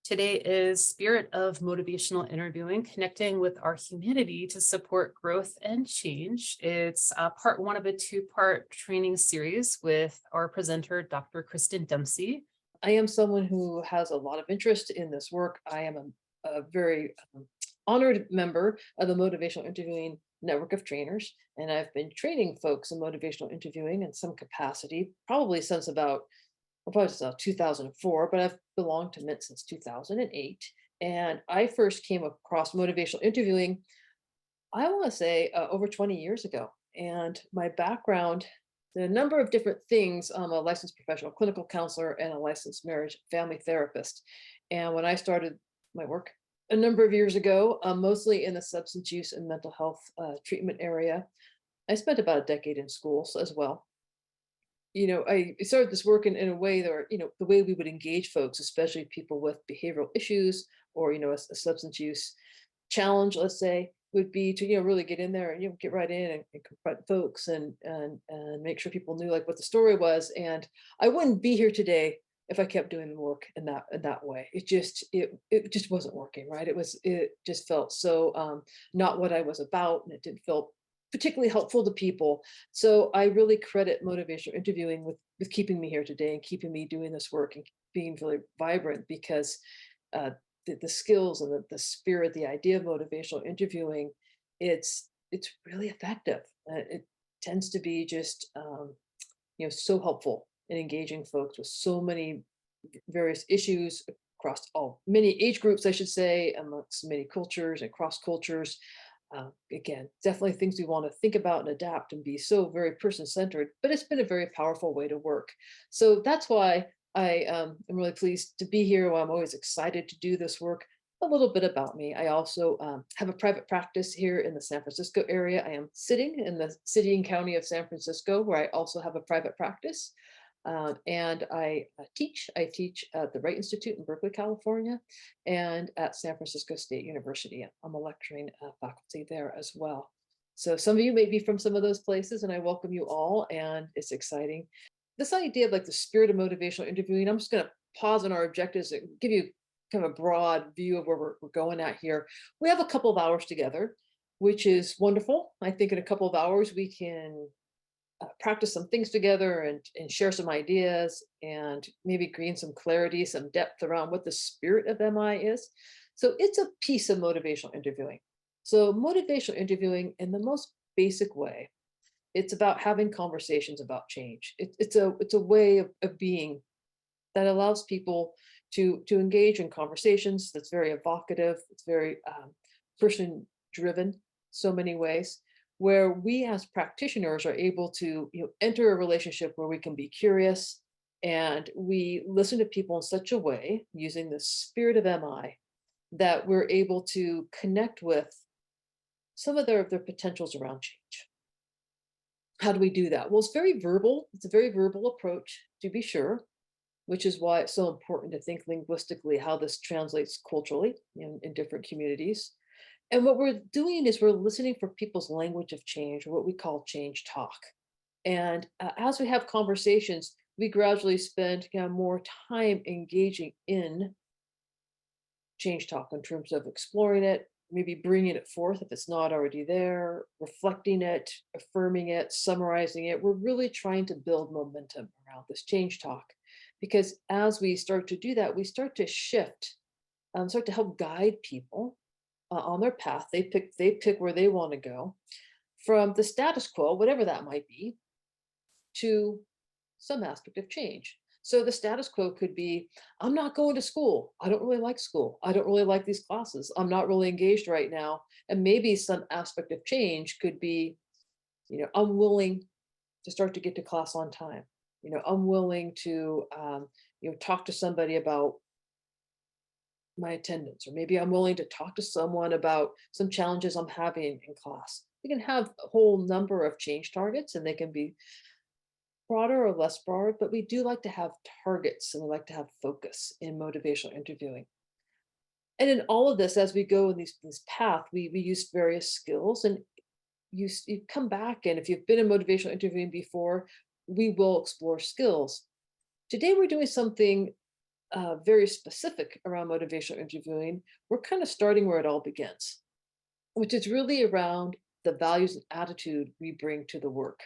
Today is Spirit of Motivational Interviewing, connecting with our humanity to support growth and change. It's part one of a two-part training series with our presenter, Dr. Kristen Dempsey. I am someone who has a lot of interest in this work. I am a very honored member of the Motivational Interviewing Network of Trainers, and I've been training folks in motivational interviewing in some capacity, probably since probably since 2004, but I've belonged to Mint since 2008. And I first came across motivational interviewing, I want to say over 20 years ago. And my background, a number of different things. I'm a licensed professional clinical counselor and a licensed marriage family therapist. And when I started my work a number of years ago, mostly in the substance use and mental health treatment area, I spent about a decade in schools as well. I started this work in a way that, the way we would engage folks, especially people with behavioral issues or, a substance use challenge, let's say, would be to, really get in there and, get right in and confront folks and make sure people knew like what the story was. And I wouldn't be here today if I kept doing the work in that way. It just wasn't working, right? It just felt so not what I was about, and it didn't feel particularly helpful to people. So I really credit motivational interviewing with keeping me here today and keeping me doing this work and being really vibrant because uh, the skills and the spirit, the idea of motivational interviewing, it's really effective. It tends to be just so helpful in engaging folks with so many various issues across all many age groups, I should say, amongst many cultures and cross cultures. Again, definitely things we want to think about and adapt and be so very person centered, but it's been a very powerful way to work. So that's why I am really pleased to be here. I'm always excited to do this work. A little bit about me. I also have a private practice here in the San Francisco area. I am sitting in the city and county of San Francisco, where I also have a private practice. And I teach. I teach at the Wright Institute in Berkeley, California, and at San Francisco State University. I'm a lecturing faculty there as well. So some of you may be from some of those places, and I welcome you all, and it's exciting. This idea of like the spirit of motivational interviewing, I'm just going to pause on our objectives and give you kind of a broad view of where we're going at here. We have a couple of hours together, which is wonderful. I think in a couple of hours we can practice some things together and share some ideas and maybe gain some clarity, some depth around what the spirit of MI is. So it's a piece of motivational interviewing. So motivational interviewing in the most basic way, it's about having conversations about change. It's a way of being that allows people to engage in conversations that's very evocative. It's very person driven so many ways, where we as practitioners are able to enter a relationship where we can be curious and we listen to people in such a way using the spirit of MI that we're able to connect with some of their potentials around change. How do we do that? Well, it's very verbal. It's a very verbal approach, to be sure, which is why it's so important to think linguistically how this translates culturally in different communities. And what we're doing is we're listening for people's language of change, or what we call change talk. And as we have conversations, we gradually spend more time engaging in change talk in terms of exploring it, maybe bringing it forth if it's not already there, reflecting it, affirming it, summarizing it. We're really trying to build momentum around this change talk because as we start to do that, we start to shift, start to help guide people on their path. They pick where they want to go from the status quo, whatever that might be, to some aspect of change. So the status quo could be, I'm not going to school. I don't really like school. I don't really like these classes. I'm not really engaged right now. And maybe some aspect of change could be, I'm willing to start to get to class on time. I'm willing to, talk to somebody about my attendance, or maybe I'm willing to talk to someone about some challenges I'm having in class. We can have a whole number of change targets, and they can be broader or less broad, but we do like to have targets and we like to have focus in motivational interviewing. And in all of this, as we go in this path, we use various skills, and you come back, and if you've been in motivational interviewing before, we will explore skills. Today, we're doing something very specific around motivational interviewing, we're kind of starting where it all begins, which is really around the values and attitude we bring to the work.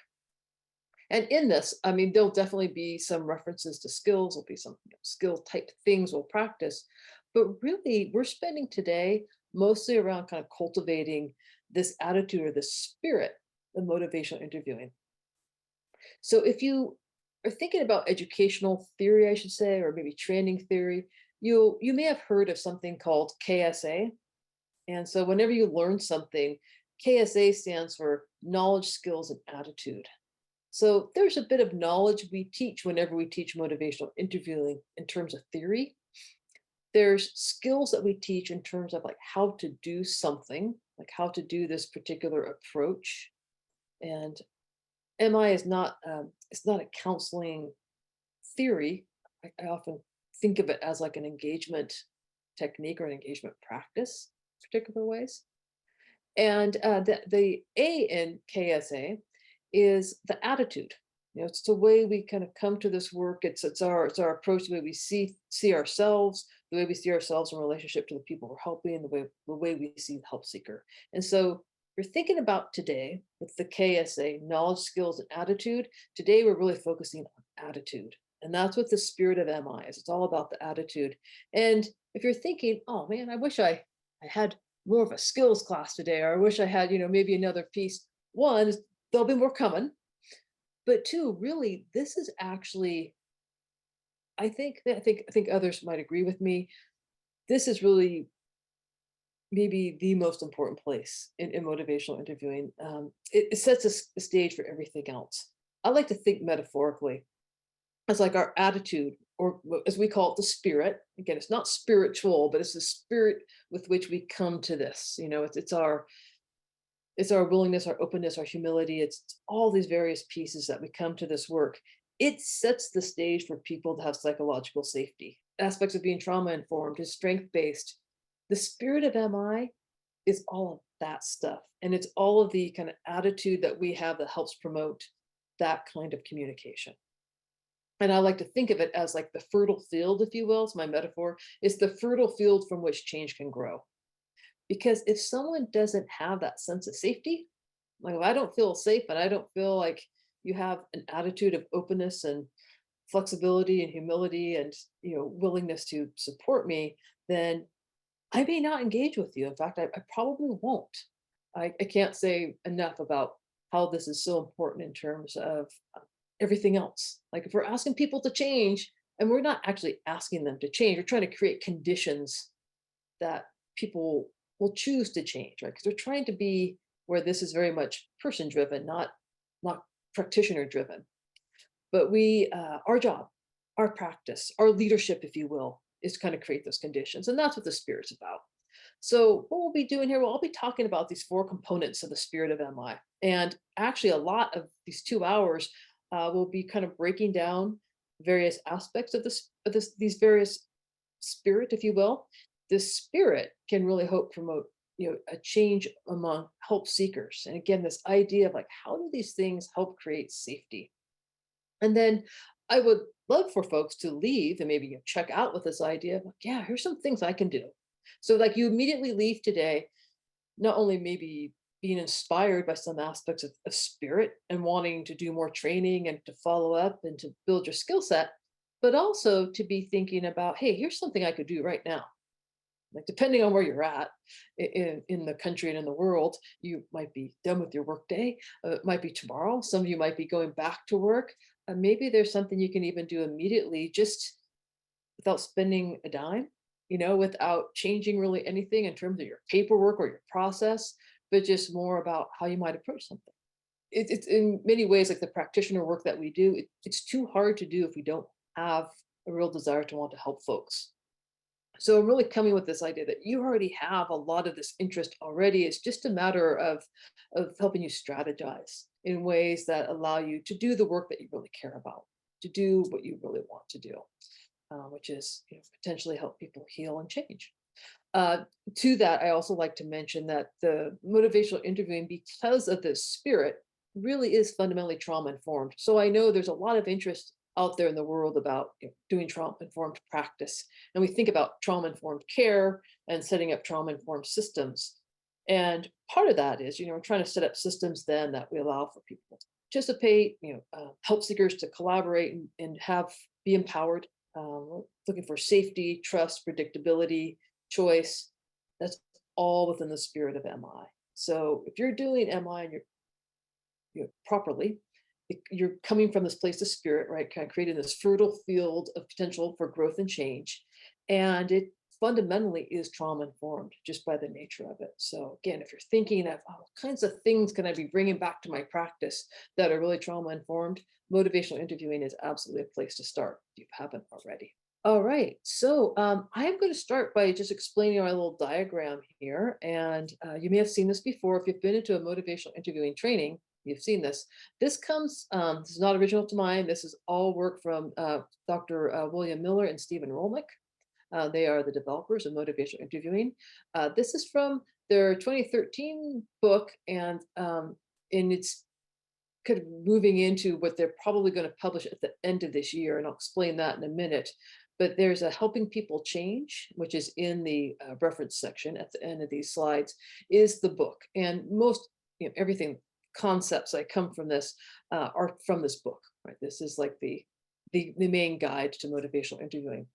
And in this, I mean, there'll definitely be some references to skills, there'll be some skill type things we'll practice. But really, we're spending today mostly around kind of cultivating this attitude or this spirit of motivational interviewing. So if you are thinking about educational theory, I should say, or maybe training theory, you may have heard of something called KSA. And so whenever you learn something, KSA stands for knowledge, skills, and attitude. So there's a bit of knowledge we teach whenever we teach motivational interviewing in terms of theory. There's skills that we teach in terms of like how to do something, like how to do this particular approach. And MI is not it's not a counseling theory. I often think of it as like an engagement technique or an engagement practice, particular ways. And the A in KSA is the attitude. It's the way we kind of come to this work. It's our approach, the way we see ourselves, the way we see ourselves in relationship to the people we're helping, the way we see the help seeker. And so you're thinking about today with the KSA, knowledge, skills, and attitude. Today we're really focusing on attitude. And that's what the spirit of MI is. It's all about the attitude. And if you're thinking, oh man, I wish I had more of a skills class today, or I wish I had, maybe another piece. One, there'll be more coming. But two, really, this is actually, I think others might agree with me. This is really maybe the most important place in motivational interviewing. It sets a stage for everything else. I like to think metaphorically as like our attitude, or as we call it, the spirit. Again, it's not spiritual, but it's the spirit with which we come to this. It's our willingness, our openness, our humility. It's all these various pieces that we come to this work. It sets the stage for people to have psychological safety. Aspects of being trauma informed is strength based. The spirit of MI is all of that stuff. And it's all of the kind of attitude that we have that helps promote that kind of communication. And I like to think of it as like the fertile field, if you will. It's my metaphor. It's the fertile field from which change can grow. Because if someone doesn't have that sense of safety, like if I don't feel safe and I don't feel like you have an attitude of openness and flexibility and humility and willingness to support me, then I may not engage with you. In fact, I probably won't. I can't say enough about how this is so important in terms of everything else. Like if we're asking people to change and we're not actually asking them to change, we're trying to create conditions that people will choose to change, right? Because we're trying to be where this is very much person driven, not practitioner driven. But our job, our practice, our leadership, if you will, is to kind of create those conditions. And that's what the spirit's about. So what we'll be doing here, I'll be talking about these four components of the spirit of MI. And actually a lot of these 2 hours will be kind of breaking down various aspects of these various spirit, if you will. This spirit can really help promote a change among help seekers. And again, this idea of like, how do these things help create safety? And then I would love for folks to leave and maybe check out with this idea of like, yeah, here's some things I can do. So like you immediately leave today, not only maybe being inspired by some aspects of spirit and wanting to do more training and to follow up and to build your skill set, but also to be thinking about, hey, here's something I could do right now. Like depending on where you're at in the country and in the world, you might be done with your workday. It might be tomorrow. Some of you might be going back to work. Maybe there's something you can even do immediately, just without spending a dime, without changing really anything in terms of your paperwork or your process, but just more about how you might approach something. It's in many ways like the practitioner work that we do. It's too hard to do if we don't have a real desire to want to help folks. So I'm really coming with this idea that you already have a lot of this interest already. It's just a matter of helping you strategize in ways that allow you to do the work that you really care about, to do what you really want to do, which is potentially help people heal and change. To that, I also like to mention that the motivational interviewing, because of this spirit, really is fundamentally trauma informed. So I know there's a lot of interest out there in the world about doing trauma-informed practice. And we think about trauma-informed care and setting up trauma-informed systems. And part of that is, we're trying to set up systems then that we allow for people to participate, help seekers to collaborate and have be empowered. We're looking for safety, trust, predictability, choice. That's all within the spirit of MI. So if you're doing MI and properly, you're coming from this place of spirit, right? Kind of creating this fertile field of potential for growth and change. And it fundamentally is trauma informed just by the nature of it. So again, if you're thinking of what kinds of things can I be bringing back to my practice that are really trauma informed, motivational interviewing is absolutely a place to start if you haven't already. All right, so I am going to start by just explaining our little diagram here. And you may have seen this before. If you've been into a motivational interviewing training, you've seen this. This is not original to mine. This is all work from Dr. William Miller and Stephen Rolnick. They are the developers of motivational interviewing. This is from their 2013 book, and it's kind of moving into what they're probably going to publish at the end of this year, and I'll explain that in a minute. But there's a helping people change, which is in the reference section at the end of these slides, is the book. And most, everything, concepts that come from this are from this book, right? This is like the main guide to motivational interviewing.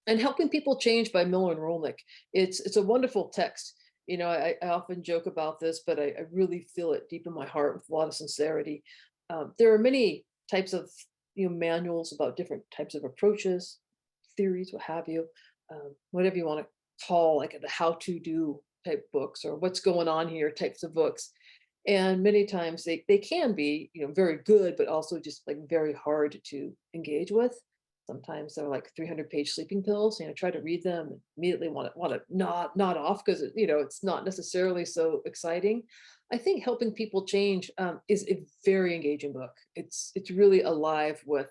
And Helping People Change by Miller and Rolnick. It's a wonderful text. I often joke about this, but I really feel it deep in my heart with a lot of sincerity. There are many types of manuals about different types of approaches, theories, what have you, whatever you want to call like the how-to do type books or what's going on here types of books. And many times they can be very good, but also just like very hard to engage with. Sometimes they're like 300-page sleeping pills. Try to read them and immediately want to nod off because it's not necessarily so exciting. I think Helping People Change is a very engaging book. It's really alive with,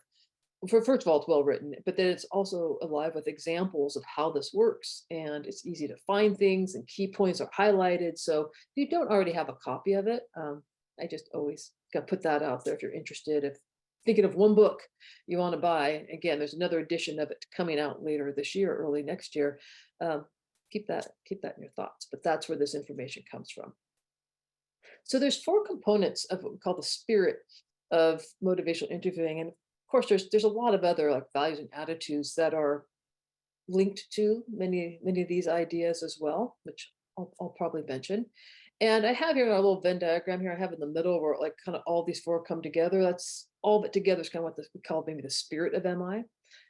first of all, it's well written, but then it's also alive with examples of how this works. And it's easy to find things and key points are highlighted. So if you don't already have a copy of it, I just always got to put that out there if you're interested. If thinking of one book you want to buy, again, there's another edition of it coming out later this year, early next year. Keep that in your thoughts, but that's where this information comes from. So there's 4 components of what we call the spirit of motivational interviewing. And of course, there's a lot of other like values and attitudes that are linked to many of these ideas as well, which I'll probably mention. And I have here a little Venn diagram here I have in the middle where like kind of all these 4 come together. That's all of it together is kind of what we call maybe the spirit of MI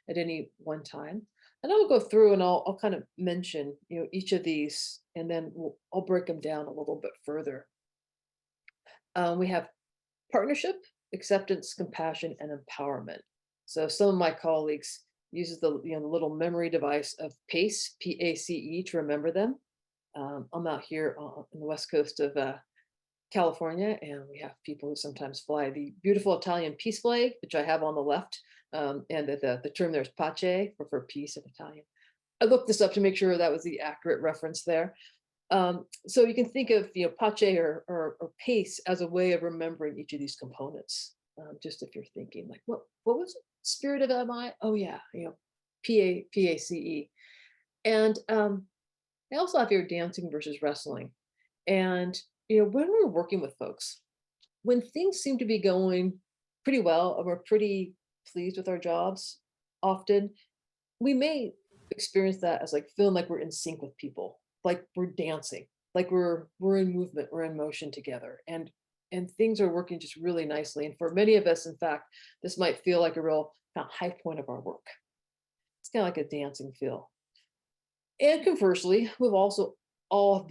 at any one time. And I'll go through and I'll kind of mention each of these, and then I'll break them down a little bit further. We have partnership, acceptance, compassion, and empowerment. So some of my colleagues uses the the little memory device of PACE, PACE, to remember them. I'm out here on the west coast of California, and we have people who sometimes fly the beautiful Italian peace flag, which I have on the left, and the term there is pace for peace in Italian. I looked this up to make sure that was the accurate reference there. So you can think of pace or pace as a way of remembering each of these components. Just if you're thinking like, what was it? Spirit of MI? Oh yeah, PACE. And I also have here dancing versus wrestling. And when we're working with folks, when things seem to be going pretty well and we're pretty pleased with our jobs, often we may experience that as like feeling like we're in sync with people, like we're dancing, like we're in movement, we're in motion together, and things are working just really nicely. And for many of us, in fact, this might feel like a real kind of high point of our work. It's kind of like a dancing feel. And conversely, we've also all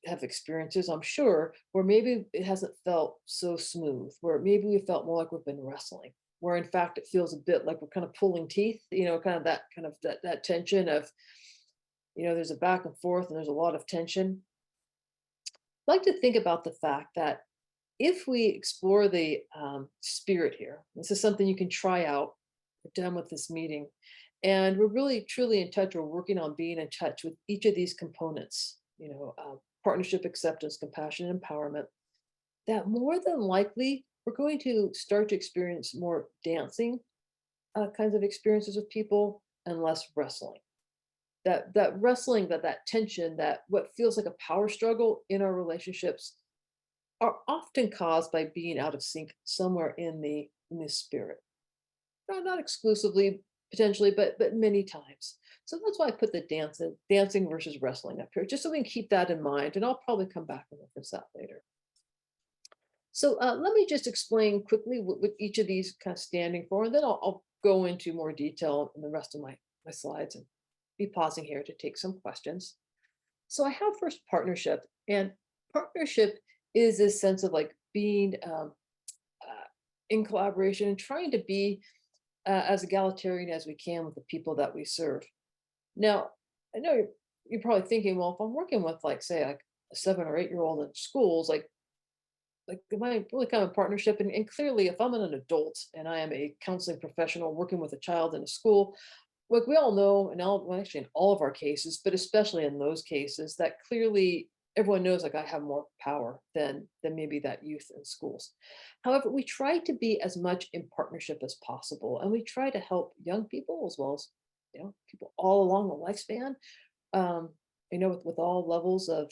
have experiences, I'm sure, where maybe it hasn't felt so smooth, where maybe we felt more like we've been wrestling, where in fact it feels a bit like we're kind of pulling teeth, kind of that tension of, there's a back and forth and there's a lot of tension. I like to think about the fact that if we explore the spirit here, this is something you can try out. We're done with this meeting. And we're really, truly in touch. We're working on being in touch with each of these components, partnership, acceptance, compassion, and empowerment, that more than likely we're going to start to experience more dancing kinds of experiences with people and less wrestling. That wrestling, that tension, that what feels like a power struggle in our relationships are often caused by being out of sync somewhere in the spirit. Not exclusively, potentially, but many times. So that's why I put the dancing versus wrestling up here, just so we can keep that in mind. And I'll probably come back and reference that later. So let me just explain quickly what each of these kind of standing for, and then I'll go into more detail in the rest of my slides and be pausing here to take some questions. So I have first partnership, and partnership is this sense of like being in collaboration and trying to be as egalitarian as we can with the people that we serve. Now, I know you're probably thinking, well, if I'm working with like, say, like a 7 or 8 year old in schools, like am I really kind of a partnership? And clearly, if I'm an adult and I am a counseling professional working with a child in a school, like we all know, and all, well, actually in all of our cases, but especially in those cases, that clearly everyone knows like I have more power than maybe that youth in schools. However, we try to be as much in partnership as possible, and we try to help young people as well as people all along the lifespan. Um, with all levels of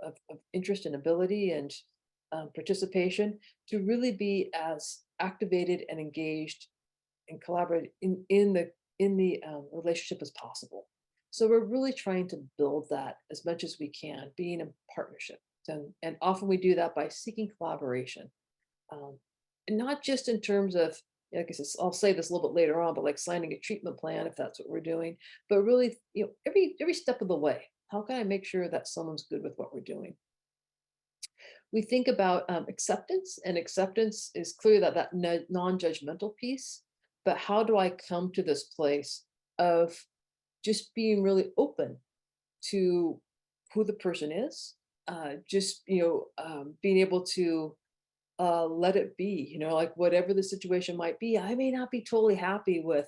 of interest and ability and participation to really be as activated and engaged and collaborate in the relationship as possible. So we're really trying to build that as much as we can, being in partnership. And often we do that by seeking collaboration, um, and not just in terms of, I guess I'll say this a little bit later on, but like signing a treatment plan if that's what we're doing, but really, every step of the way. How can I make sure that someone's good with what we're doing? We think about acceptance, and acceptance is clear that non-judgmental piece. But how do I come to this place of just being really open to who the person is? Just being able to let it be. Like whatever the situation might be. I may not be totally happy with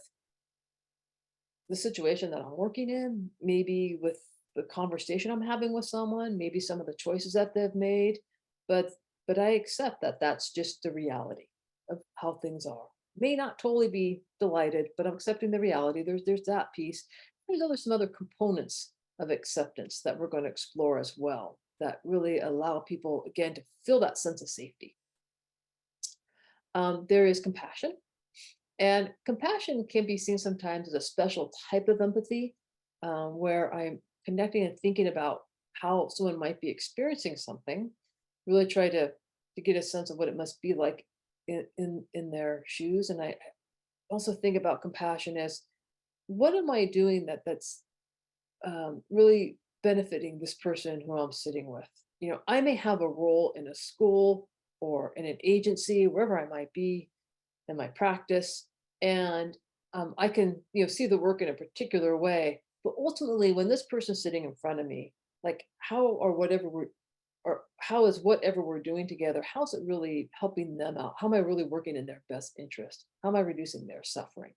the situation that I'm working in, maybe with the conversation I'm having with someone, maybe some of the choices that they've made, but I accept that that's just the reality of how things are. May not totally be delighted, but I'm accepting the reality. There's that piece. Some other components of acceptance that we're going to explore as well that really allow people again to feel that sense of safety. There is compassion, and compassion can be seen sometimes as a special type of empathy, where I'm connecting and thinking about how someone might be experiencing something, really try to get a sense of what it must be like in their shoes. And I also think about compassion as what am I doing that's really benefiting this person who I'm sitting with. I may have a role in a school or in an agency, wherever I might be in my practice, and I can see the work in a particular way. But ultimately, when this person's sitting in front of me, like how is whatever we're doing together, how's it really helping them out? How am I really working in their best interest? How am I reducing their suffering?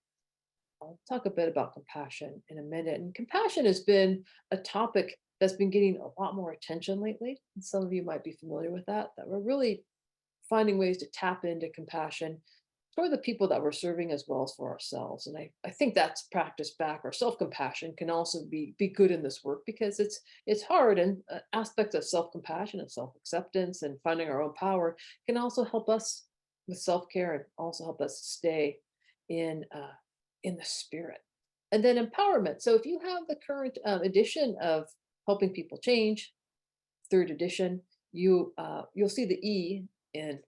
I'll talk a bit about compassion in a minute. And compassion has been a topic that's been getting a lot more attention lately. And some of you might be familiar with that we're really finding ways to tap into compassion for the people that we're serving as well as for ourselves. And I think that's practiced back, or self-compassion can also be good in this work because it's hard, and aspects of self-compassion and self-acceptance and finding our own power can also help us with self-care and also help us stay in in the spirit. And then empowerment. So if you have the current edition of Helping People Change, third edition, you'll see the E in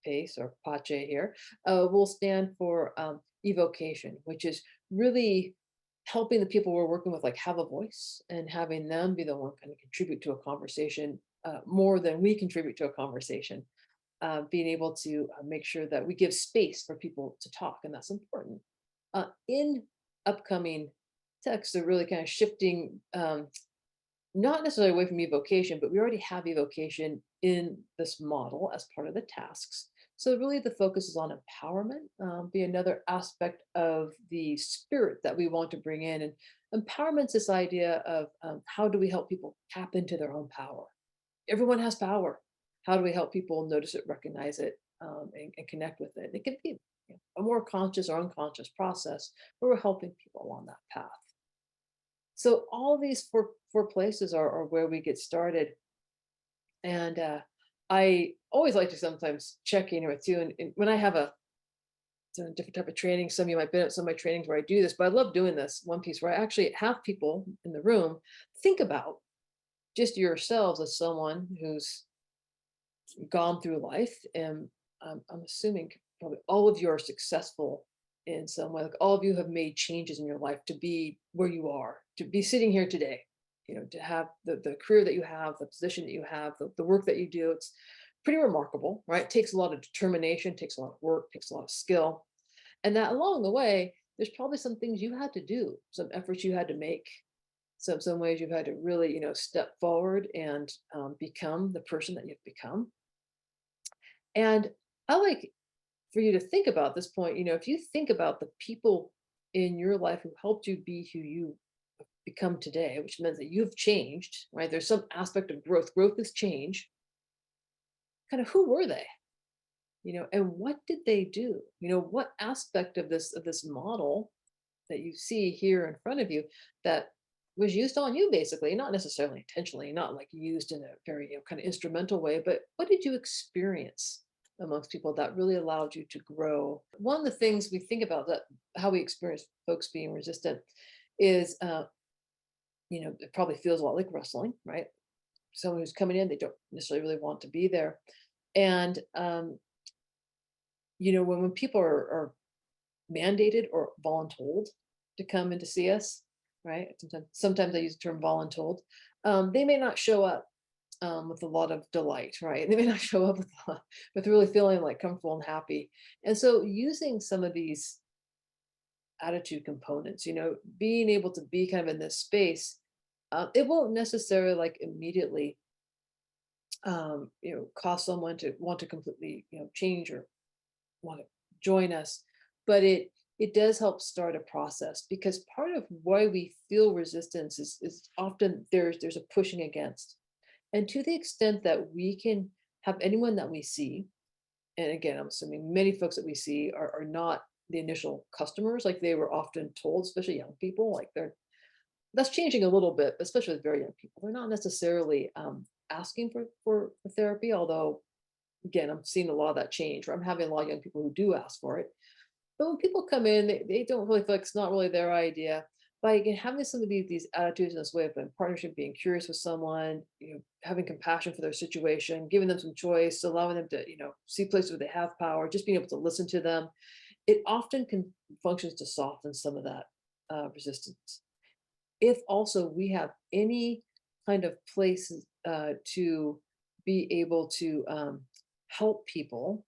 PACE or PACHE here, will stand for evocation, which is really helping the people we're working with like have a voice and having them be the one kind of contribute to a conversation more than we contribute to a conversation. Being able to make sure that we give space for people to talk, and that's important. In upcoming texts, they're really kind of shifting, not necessarily away from evocation, but we already have evocation in this model as part of the tasks. So really the focus is on empowerment, be another aspect of the spirit that we want to bring in. And empowerment's this idea of how do we help people tap into their own power? Everyone has power. How do we help people notice it, recognize it, and connect with it? It can be a more conscious or unconscious process where we're helping people along that path. So all these four places are where we get started. And I always like to sometimes check in with you. And when I have a different type of training, some of you might be at some of my trainings where I do this, but I love doing this one piece where I actually have people in the room think about just yourselves as someone who's gone through life. And I'm assuming probably all of you are successful in some way. Like all of you have made changes in your life to be where you are, to be sitting here today, to have the career that you have, the position that you have, the work that you do. It's pretty remarkable, right? It takes a lot of determination, takes a lot of work, takes a lot of skill. And that along the way, there's probably some things you had to do, some efforts you had to make, some ways you've had to really, step forward and become the person that you've become. And I like for you to think about this point, if you think about the people in your life who helped you be who you become today, which means that you've changed, right? There's some aspect of growth. Growth is change. Kind of who were they? And what did they do? What aspect of this model that you see here in front of you that was used on you basically, not necessarily intentionally, not like used in a very kind of instrumental way, but what did you experience amongst people that really allowed you to grow? One of the things we think about that how we experience folks being resistant is it probably feels a lot like wrestling, right? Someone who's coming in, they don't necessarily really want to be there. And when people are mandated or voluntold to come in to see us, right? Sometimes I use the term voluntold. They may not show up with a lot of delight, right? They may not show up with really feeling like comfortable and happy. And so using some of these attitude components, being able to be kind of in this space, it won't necessarily like immediately, cause someone to want to completely, change or want to join us, but it does help start a process because part of why we feel resistance is often there's a pushing against. And to the extent that we can have anyone that we see, and again, I'm assuming many folks that we see are not the initial customers, like they were often told, especially young people, like that's changing a little bit, especially with very young people. They're not necessarily asking for therapy, although again, I'm seeing a lot of that change where I'm having a lot of young people who do ask for it. But when people come in, they don't really feel like it's not really their idea. By again, having some of these attitudes in this way of in partnership, being curious with someone, having compassion for their situation, giving them some choice, allowing them to, see places where they have power, just being able to listen to them, it often can functions to soften some of that resistance. If also we have any kind of places to be able to help people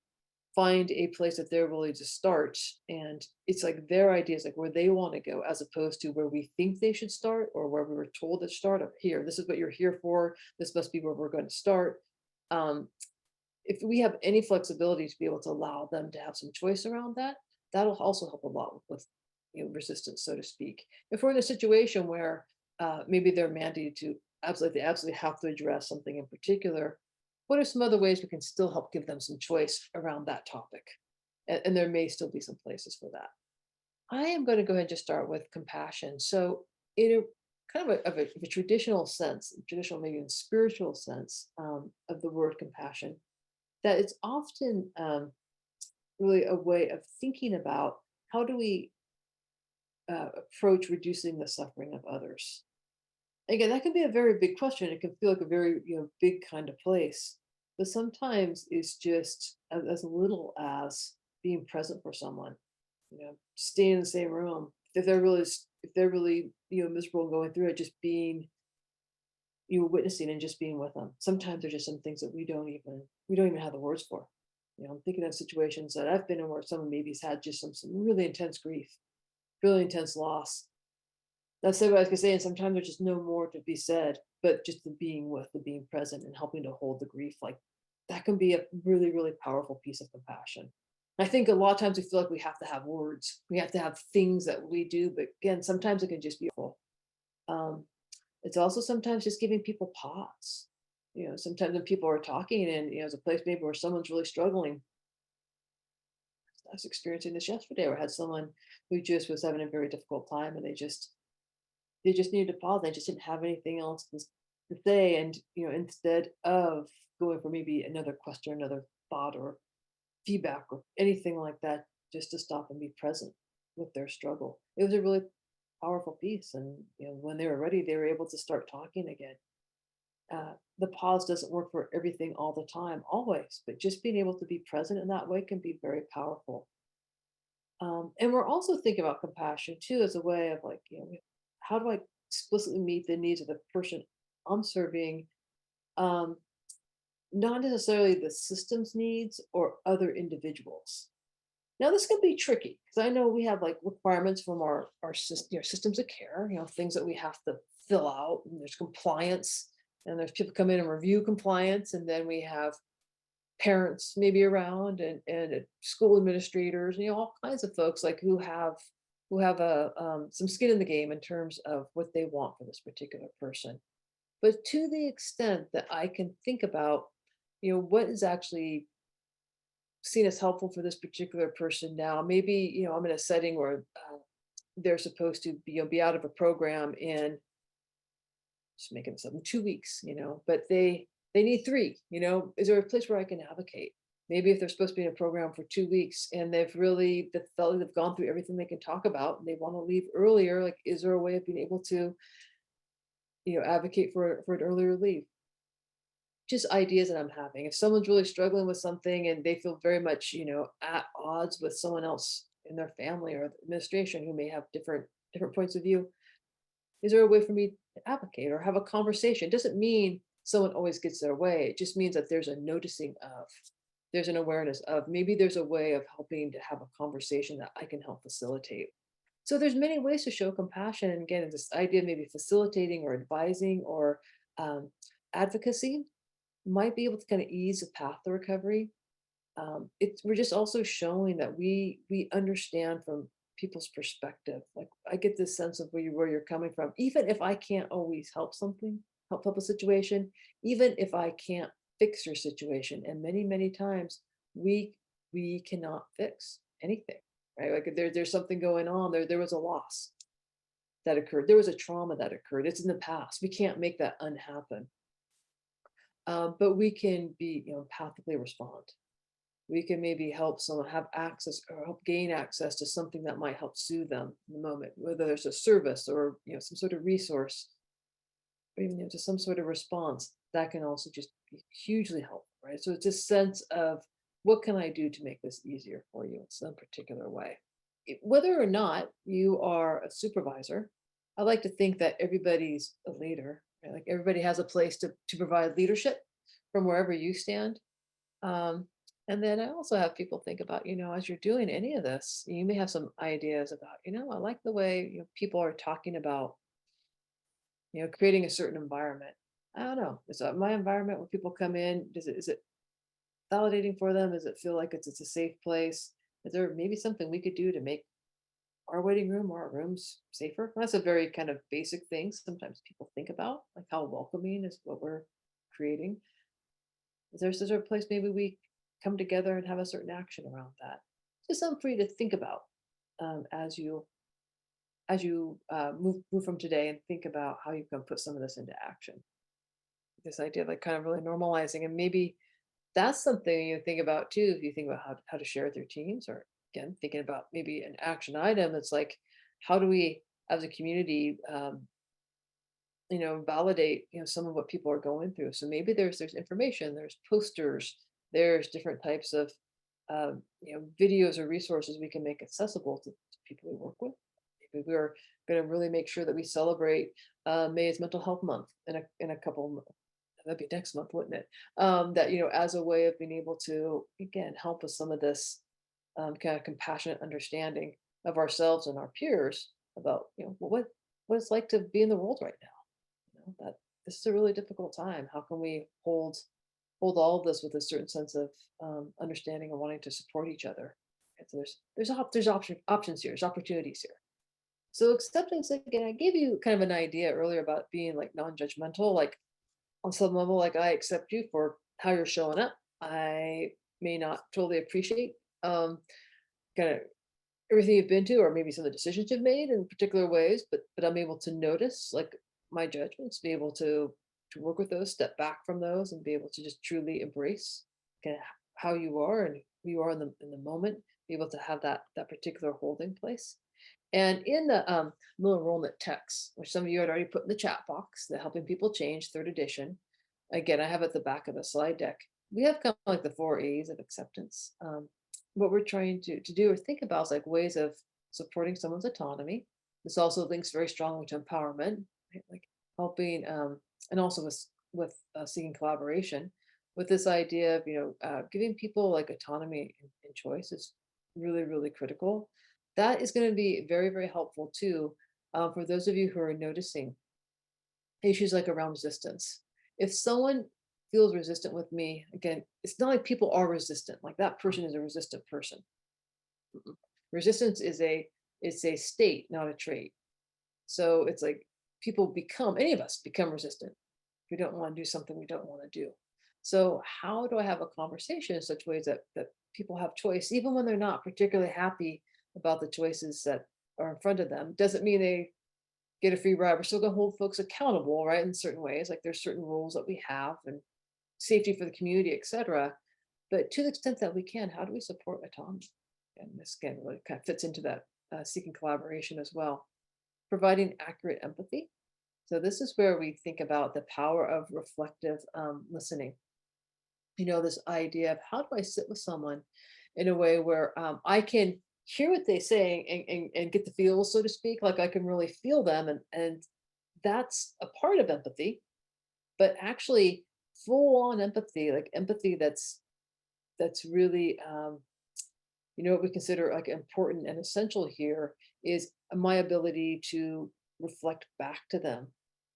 find a place that they're willing to start, and it's like their ideas, like where they want to go as opposed to where we think they should start or where we were told to start. Or here, this is what you're here for, this must be where we're going to start. If we have any flexibility to be able to allow them to have some choice around that, that'll also help a lot with resistance, so to speak. If we're in a situation where maybe they're mandated to they absolutely have to address something in particular, what are some other ways we can still help give them some choice around that topic? And there may still be some places for that. I am going to go ahead and just start with compassion. So, in a kind of a traditional sense, traditional, maybe even spiritual sense of the word compassion, that it's often really a way of thinking about how do we approach reducing the suffering of others. Again, that can be a very big question. It can feel like a very big kind of place, but sometimes it's just as little as being present for someone. Staying in the same room if they're really miserable and going through it, just being witnessing and just being with them. Sometimes there's just some things that we don't even have the words for. I'm thinking of situations that I've been in where someone maybe's had just some really intense grief, really intense loss. That's what I was gonna say, and sometimes there's just no more to be said, but just the being with, the being present and helping to hold the grief, like that can be a really, really powerful piece of compassion. I think a lot of times we feel like we have to have words, we have to have things that we do, but again, sometimes it can just be full. Um, it's also sometimes just giving people pause. Sometimes when people are talking and it's a place maybe where someone's really struggling, was experiencing this yesterday, where I had someone who just was having a very difficult time, and they just needed to pause. They just didn't have anything else to say, and instead of going for maybe another question, another thought, or feedback, or anything like that, just to stop and be present with their struggle. It was a really powerful piece, and when they were ready, they were able to start talking again. The pause doesn't work for everything all the time, always, but just being able to be present in that way can be very powerful. And we're also thinking about compassion too as a way of like, how do I explicitly meet the needs of the person I'm serving? Um, Not necessarily the system's needs or other individuals. Now, this can be tricky because I know we have like requirements from our systems of care, things that we have to fill out, and there's compliance, and there's people come in and review compliance, and then we have parents maybe around, and school administrators, all kinds of folks like who have a some skin in the game in terms of what they want for this particular person. But to the extent that I can think about, what is actually seen as helpful for this particular person now. Maybe, I'm in a setting where they're supposed to be out of a program in, just making this up, in 2 weeks, but they need three. Is there a place where I can advocate? Maybe if they're supposed to be in a program for 2 weeks and they felt like they've gone through everything they can talk about and they want to leave earlier, like, is there a way of being able to, advocate for an earlier leave? Just ideas that I'm having. If someone's really struggling with something and they feel very much, at odds with someone else in their family or the administration who may have different points of view, is there a way for me to advocate or have a conversation? It doesn't mean someone always gets their way. It just means that there's a noticing of, there's an awareness of, maybe there's a way of helping to have a conversation that I can help facilitate. So there's many ways to show compassion. And again, this idea of maybe facilitating or advising or advocacy might be able to kind of ease the path to recovery. We're just also showing that we understand from people's perspective. Like, I get this sense of where you're coming from, even if I can't always help a situation, even if I can't fix your situation. And many times we cannot fix anything, right? Like, there's something going on. There was a loss that occurred. There was a trauma that occurred. It's in the past. We can't make that unhappen. But we can be, empathically respond. We can maybe help someone have access or help gain access to something that might help soothe them in the moment, whether there's a service or some sort of resource, or even just some sort of response that can also just be hugely helpful, right? So it's a sense of, what can I do to make this easier for you in some particular way? Whether or not you are a supervisor, I like to think that everybody's a leader, right? Like, everybody has a place to provide leadership from wherever you stand. Um, and then I also have people think about, as you're doing any of this, you may have some ideas about, I like the way, people are talking about, creating a certain environment. I don't know. Is that my environment when people come in? Is it validating for them? Does it feel like it's a safe place? Is there maybe something we could do to make our waiting room or our rooms safer? That's a very kind of basic thing sometimes people think about, like how welcoming is what we're creating. Is there a place maybe we come together and have a certain action around that? Just something for you to think about, as you move from today and think about how you can put some of this into action. This idea of like kind of really normalizing, and maybe that's something you think about too if you think about how to share with your teams, or again thinking about maybe an action item. It's like, how do we as a community validate, some of what people are going through. So maybe there's information, there's posters, there's different types of videos or resources we can make accessible to people we work with. Maybe we're going to really make sure that we celebrate May is Mental Health Month in a couple that'd be next month, wouldn't it? That, as a way of being able to again help with some of this kind of compassionate understanding of ourselves and our peers about, what it's like to be in the world right now. That this is a really difficult time. How can we hold all of this with a certain sense of understanding and wanting to support each other? And so there's options here. There's opportunities here. So acceptance, again, I gave you kind of an idea earlier about being like non-judgmental. Like, on some level, like, I accept you for how you're showing up. I may not totally appreciate um, kind of everything you've been to, or maybe some of the decisions you've made in particular ways, but I'm able to notice like my judgments, be able to work with those, step back from those, and be able to just truly embrace kind of how you are and who you are in the moment, be able to have that particular holding place. And in the middle enrollment text, which some of you had already put in the chat box, the Helping People Change, third edition. Again, I have at the back of the slide deck. We have kind of like the 4 A's of acceptance. What we're trying to do or think about is like ways of supporting someone's autonomy. This also links very strongly to empowerment, right? Like helping, and also with seeking collaboration. With this idea of giving people like autonomy and choice is really really critical. That is going to be very very helpful too, for those of you who are noticing issues like around resistance. If someone feels resistant with me, again, it's not like people are resistant, like that person is a resistant person. Mm-mm. Resistance is a state, not a trait. So it's like people become, any of us become resistant. We don't want to do something we don't want to do. So how do I have a conversation in such ways that people have choice, even when they're not particularly happy about the choices that are in front of them? Doesn't mean they get a free ride. We're still going to hold folks accountable, right? In certain ways, like there's certain rules that we have and safety for the community, et cetera. But to the extent that we can, how do we support autonomy? And this again really kind of fits into that seeking collaboration as well. Providing accurate empathy. So this is where we think about the power of reflective listening. This idea of how do I sit with someone in a way where I can hear what they say and get the feels, so to speak, like I can really feel them, and that's a part of empathy. But actually, full on empathy, like empathy that's really what we consider like important and essential here is my ability to reflect back to them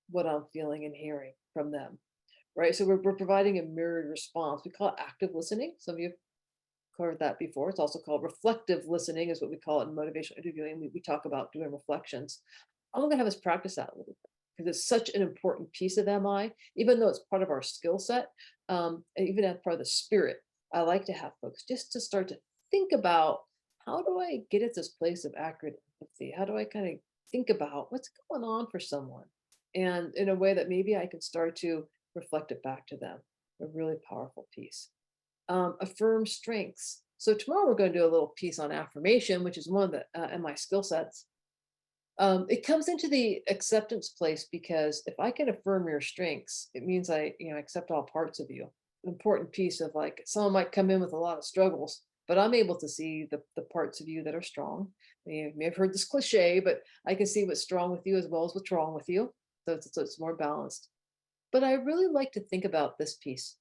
what I'm feeling and hearing from them. Right. So we're providing a mirrored response. We call it active listening. Some of you have covered that before. It's also called reflective listening, is what we call it in motivational interviewing. We talk about doing reflections. I'm going to have us practice that a little bit because it's such an important piece of MI, even though it's part of our skill set, and even as part of the spirit. I like to have folks just to start to think about how do I get at this place of accurate empathy? How do I kind of think about what's going on for someone? And in a way that maybe I can start to reflect it back to them. A really powerful piece. Affirm strengths. So tomorrow we're going to do a little piece on affirmation, which is one of the MI skill sets. It comes into the acceptance place because if I can affirm your strengths, it means I accept all parts of you. An important piece of like someone might come in with a lot of struggles, but I'm able to see the parts of you that are strong. You may have heard this cliche, but I can see what's strong with you as well as what's wrong with you. So it's more balanced. But I really like to think about this piece,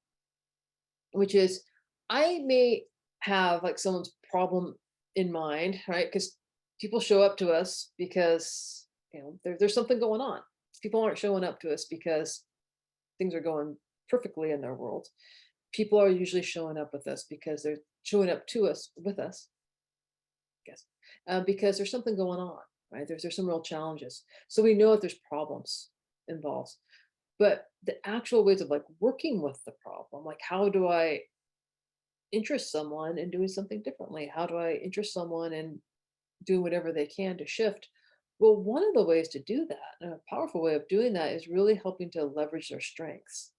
which is I may have like someone's problem in mind, right? Because people show up to us because there's something going on. People aren't showing up to us because things are going perfectly in their world. People are usually showing up with us because they're showing up to us with us, I guess, because there's something going on, right? There's some real challenges. So we know that there's problems involved. But the actual ways of like working with the problem, like how do I interest someone in doing something differently? How do I interest someone in doing whatever they can to shift? Well, one of the ways to do that, and a powerful way of doing that, is really helping to leverage their strengths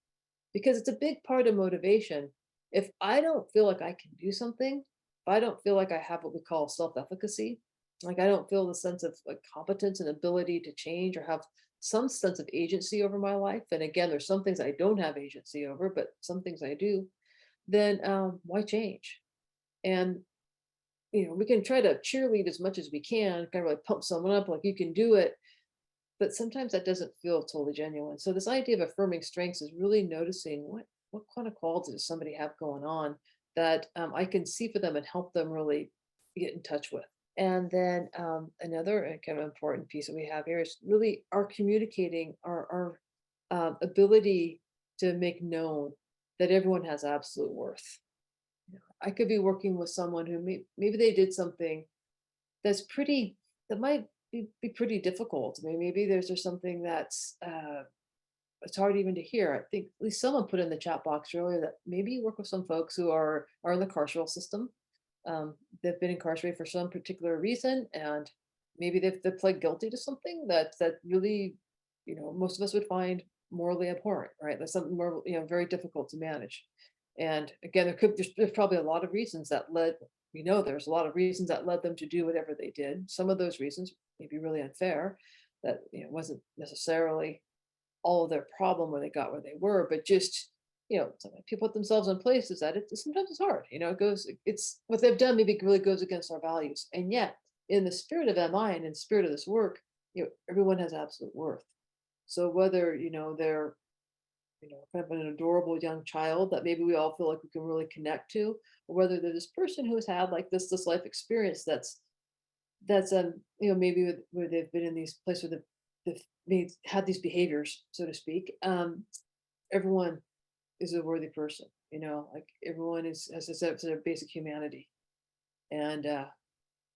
because it's a big part of motivation. If I don't feel like I can do something, if I don't feel like I have what we call self efficacy, like I don't feel the sense of like competence and ability to change or have some sense of agency over my life. And again, there's some things I don't have agency over, but some things I do, then why change? And we can try to cheerlead as much as we can, kind of like pump someone up, like you can do it. But sometimes that doesn't feel totally genuine. So this idea of affirming strengths is really noticing what kind of qualities does somebody have going on that I can see for them and help them really get in touch with. And then another kind of important piece that we have here is really our communicating our ability to make known that everyone has absolute worth. I could be working with someone who maybe they did something that's that might be pretty difficult. Maybe there's something that's it's hard even to hear. I think at least someone put in the chat box earlier that maybe you work with some folks who are in the carceral system, They've been incarcerated for some particular reason, and maybe they've pled guilty to something that really, most of us would find morally abhorrent, right? That's something more, very difficult to manage. And again, there's probably a lot of reasons that led. We know there's a lot of reasons that led them to do whatever they did. Some of those reasons may be really unfair. That wasn't necessarily all of their problem when they got where they were, but just, sometimes people put themselves in places that sometimes it's hard. It's what they've done maybe really goes against our values. And yet, in the spirit of MI and in the spirit of this work, everyone has absolute worth. So whether, they're, kind of an adorable young child that maybe we all feel like we can really connect to, or whether they're this person who's had like this life experience that's maybe where they've been in these places where they've had these behaviors, so to speak. Everyone is a worthy person, like everyone is has a basic humanity. And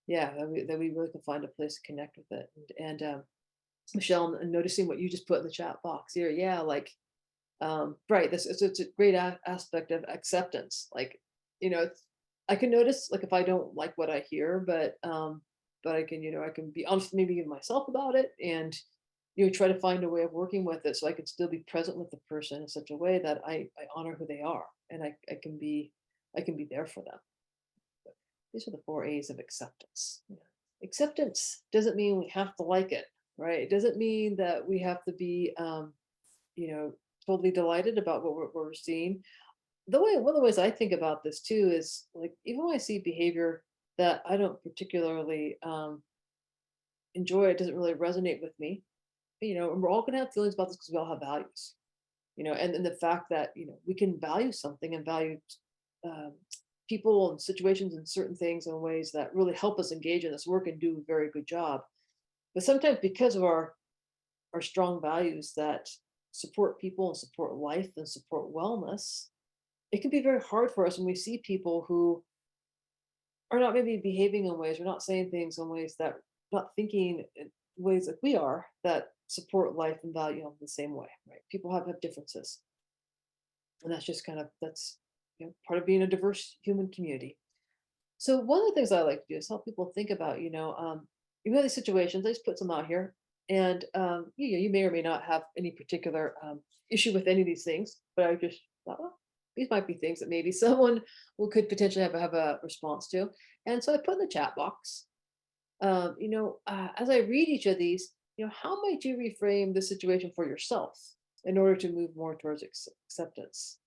yeah, that we really can find a place to connect with it. And Michelle, noticing what you just put in the chat box here, yeah, like right, this it's a great aspect of acceptance. Like, I can notice like if I don't like what I hear, but I can be honest maybe with myself about it, and try to find a way of working with it so I can still be present with the person in such a way that I honor who they are, and I can be there for them. These are the four A's of acceptance. Yeah. Acceptance doesn't mean we have to like it, right? It doesn't mean that we have to be, you know, totally delighted about what we're seeing. One of the ways I think about this too is like even when I see behavior that I don't particularly enjoy, it doesn't really resonate with me. And we're all going to have feelings about this because we all have values. And the fact that we can value something and value um, people and situations and certain things in ways that really help us engage in this work and do a very good job. But sometimes because of our strong values that support people and support life and support wellness, it can be very hard for us when we see people who are not maybe behaving in ways, or not saying things in ways that, not thinking in ways like we are, that support life and value in the same way, right? People have differences. And that's just that's part of being a diverse human community. So one of the things I like to do is help people think about, you have these situations, I just put some out here. And you may or may not have any particular issue with any of these things, but I just thought, well, these might be things that maybe someone who could potentially have a response to. And so I put in the chat box, as I read each of these, how might you reframe the situation for yourself in order to move more towards acceptance?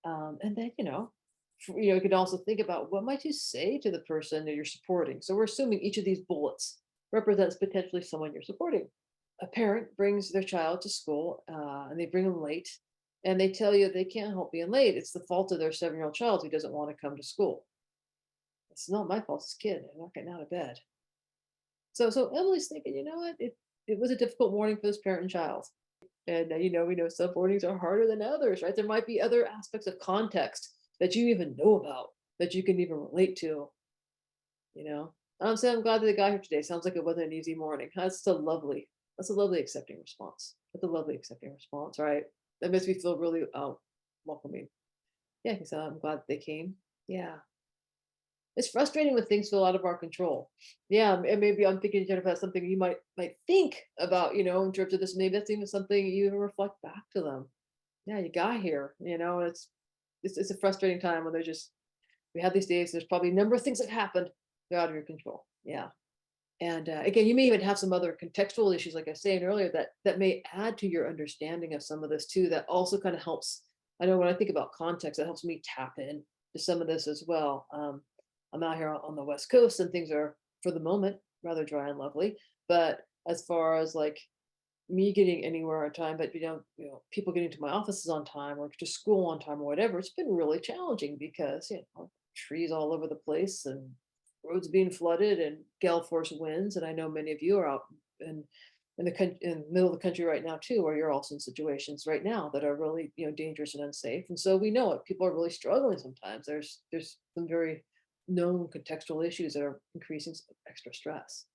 And then, you could also think about what might you say to the person that you're supporting. So we're assuming each of these bullets represents potentially someone you're supporting. A parent brings their child to school and they bring them late, and they tell you they can't help being late. It's the fault of their 7-year-old child who doesn't want to come to school. It's not my fault. It's kid. I'm not getting out of bed. So Emily's thinking, you know what? It was a difficult morning for this parent and child. And we know some mornings are harder than others, right? There might be other aspects of context that you even know about that you can even relate to, you know. So I'm glad that the guy here today sounds like it wasn't an easy morning. That's a lovely accepting response. That's a lovely accepting response, right? That makes me feel really welcoming. Yeah, he said, I'm glad that they came. Yeah. It's frustrating when things feel out of our control. Yeah, and maybe I'm thinking, Jennifer, that's something you might think about, in terms of this. Maybe that's even something you even reflect back to them. Yeah, you got here, it's a frustrating time when we have these days. There's probably a number of things that happened. They're out of your control. Yeah. And again, you may even have some other contextual issues, like I was saying earlier, that may add to your understanding of some of this too. That also kind of helps. I know when I think about context, that helps me tap in to some of this as well. I'm out here on the West Coast, and things are, for the moment, rather dry and lovely. But as far as like me getting anywhere on time, but people getting to my offices on time or to school on time or whatever, it's been really challenging because trees all over the place and roads being flooded and gale force winds. And I know many of you are out in the middle of the country right now too, where you're also in situations right now that are really dangerous and unsafe. And so we know it. People are really struggling sometimes. There's some very known contextual issues that are increasing extra stress.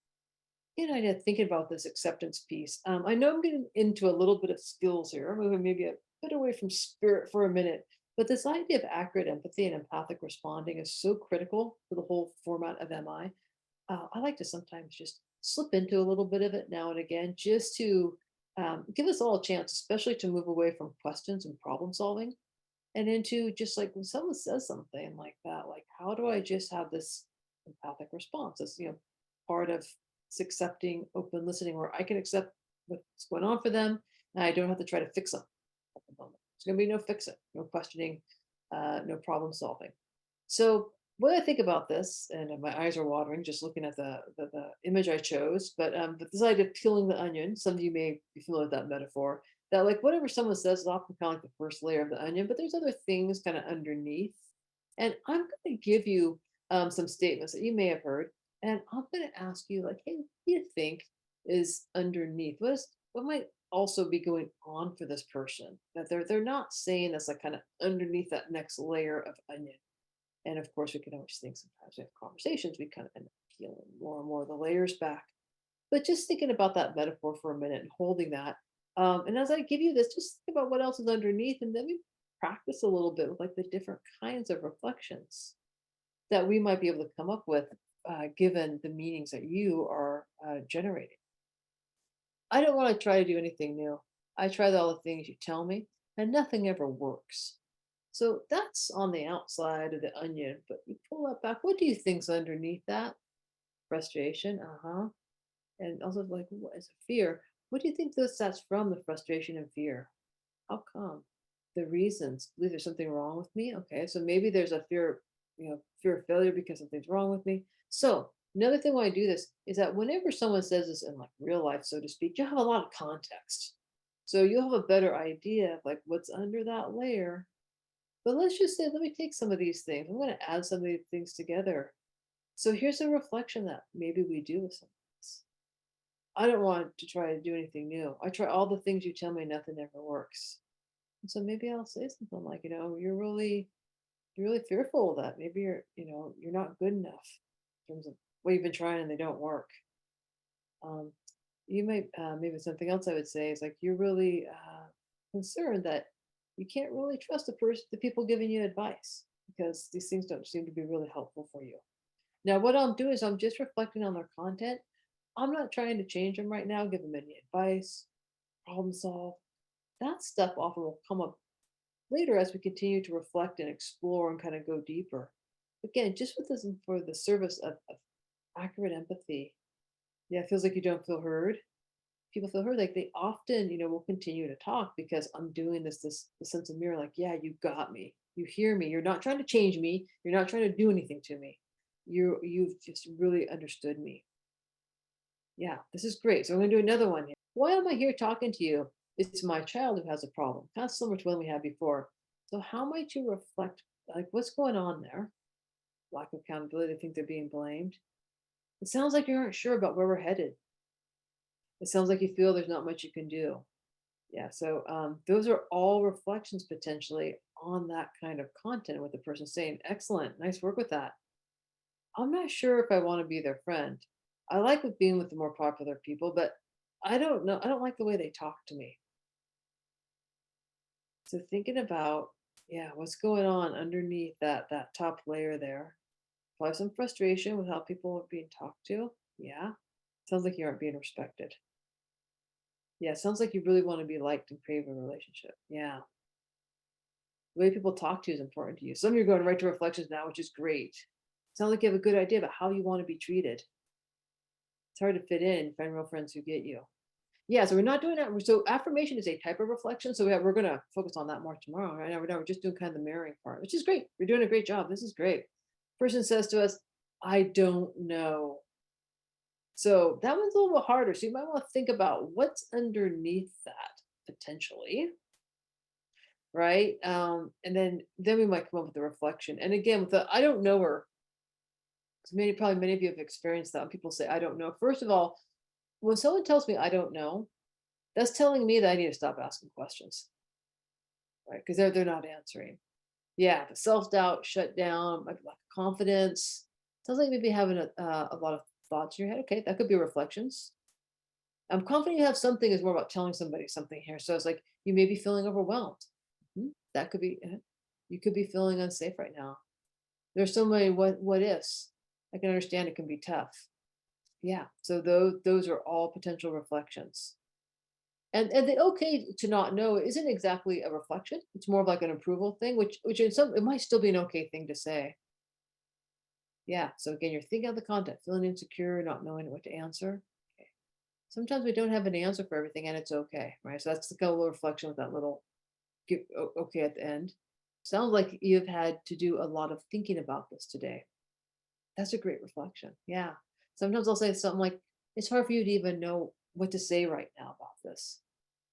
I did thinking about this acceptance piece. I know I'm getting into a little bit of skills here. I'm moving maybe a bit away from spirit for a minute, But this idea of accurate empathy and empathic responding is so critical for the whole format of MI. I like to sometimes just slip into a little bit of it now and again, just to give us all a chance, especially to move away from questions and problem solving and into just like when someone says something like that, like how do I just have this empathic response? As part of accepting, open listening, where I can accept what's going on for them, and I don't have to try to fix them at the moment. There's going to be no fix it, no questioning, no problem solving. So what I think about this, and my eyes are watering just looking at the image I chose, but this idea of peeling the onion, some of you may be familiar with that metaphor, that like whatever someone says is often kind of like the first layer of the onion, but there's other things kind of underneath. And I'm going to give you some statements that you may have heard, and I'm going to ask you, like, hey, what do you think is underneath? What might also be going on for this person that they're not saying that's like kind of underneath that next layer of onion? And of course, we can always think sometimes we have conversations, we kind of end up peeling more and more of the layers back. But just thinking about that metaphor for a minute and holding that. And as I give you this, just think about what else is underneath, and then we practice a little bit with like the different kinds of reflections that we might be able to come up with, given the meanings that you are generating. I don't want to try to do anything new. I tried all the things you tell me, and nothing ever works. So that's on the outside of the onion, but you pull that back. What do you think's underneath that? Frustration, uh-huh. And also like what is fear? What do you think that's from, the frustration and fear? How come? The reasons. Believe there's something wrong with me. Okay, so maybe there's a fear, fear of failure because something's wrong with me. So another thing why I do this is that whenever someone says this in like real life, so to speak, you have a lot of context. So you'll have a better idea of like what's under that layer. But let's just say, let me take some of these things. I'm going to add some of these things together. So here's a reflection that maybe we do with some of this. I don't want to try to do anything new. I try all the things you tell me, nothing ever works. And so maybe I'll say something like, you're really fearful that maybe you're not good enough in terms of what you've been trying and they don't work. Um, you might maybe something else I would say is like you're really concerned that you can't really trust the people giving you advice because these things don't seem to be really helpful for you. Now, what I'll do is I'm just reflecting on their content. I'm not trying to change them right now, give them any advice, problem solve. That stuff often will come up later as we continue to reflect and explore and kind of go deeper. Again, just with this for the service of accurate empathy. Yeah, it feels like you don't feel heard. People feel heard, like they often, will continue to talk because I'm doing this sense of mirror, like, yeah, you got me. You hear me. You're not trying to change me. You're not trying to do anything to me. You've just really understood me. Yeah, this is great. So I'm gonna do another one here. Why am I here talking to you? It's my child who has a problem. Kind of similar to one we had before. So how might you reflect, like what's going on there? Lack of accountability, they think they're being blamed. It sounds like you aren't sure about where we're headed. It sounds like you feel there's not much you can do. Yeah, so those are all reflections potentially on that kind of content with the person saying, excellent, nice work with that. I'm not sure if I want to be their friend. I like with being with the more popular people, but I don't know. I don't like the way they talk to me. So thinking about, yeah, what's going on underneath that top layer there. Probably some frustration with how people are being talked to. Yeah. Sounds like you aren't being respected. Yeah, sounds like you really want to be liked and crave a relationship. Yeah. The way people talk to you is important to you. Some of you are going right to reflections now, which is great. Sounds like you have a good idea about how you want to be treated. It's hard to fit in and find real friends who get you. Yeah, so we're not doing that. So affirmation is a type of reflection. So we're going to focus on that more tomorrow. Right now, we're just doing kind of the mirroring part, which is great. We're doing a great job. This is great. Person says to us, I don't know. So that one's a little bit harder. So you might want to think about what's underneath that potentially, right? And then we might come up with a reflection. And again, with the I don't know her, because probably many of you have experienced that. When people say I don't know. First of all, when someone tells me I don't know, that's telling me that I need to stop asking questions, right? Because they're not answering. Yeah, the self doubt shut down, lack of confidence. Sounds like maybe having a lot of thoughts in your head. Okay, that could be reflections. I'm confident you have something is more about telling somebody something here. So it's like you may be feeling overwhelmed. That could be. You could be feeling unsafe right now. There's so many what ifs. I can understand it can be tough. Yeah. So those are all potential reflections. And the okay to not know isn't exactly a reflection. It's more of like an approval thing, which in some it might still be an okay thing to say. Yeah. So again, you're thinking of the content, feeling insecure, not knowing what to answer. Okay. Sometimes we don't have an answer for everything, and it's okay, right? So that's the kind of little reflection with that little okay at the end. Sounds like you've had to do a lot of thinking about this today. That's a great reflection. Yeah. Sometimes I'll say something like, it's hard for you to even know what to say right now about this,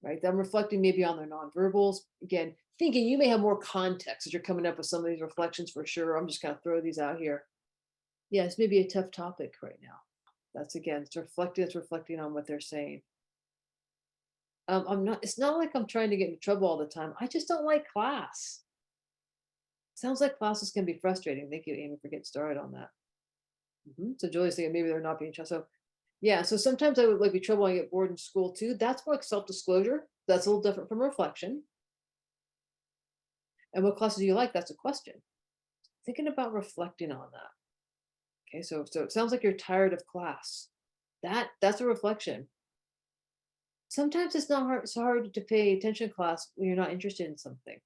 right? I'm reflecting maybe on their nonverbals. Again, thinking you may have more context as you're coming up with some of these reflections for sure. I'm just going to throw these out here. Yeah, it's maybe a tough topic right now. That's again, it's reflecting on what they're saying. It's not like I'm trying to get into trouble all the time. I just don't like class. Sounds like classes can be frustrating. Thank you, Amy, for getting started on that. So Julie's thinking maybe they're not being trusted. So yeah, so sometimes I would like be trouble. I get bored in school too. That's more like self-disclosure. That's a little different from reflection. And what classes do you like? That's a question. Thinking about reflecting on that. Okay, so it sounds like you're tired of class. That's a reflection. Sometimes it's not hard, it's hard to pay attention to class when you're not interested in something.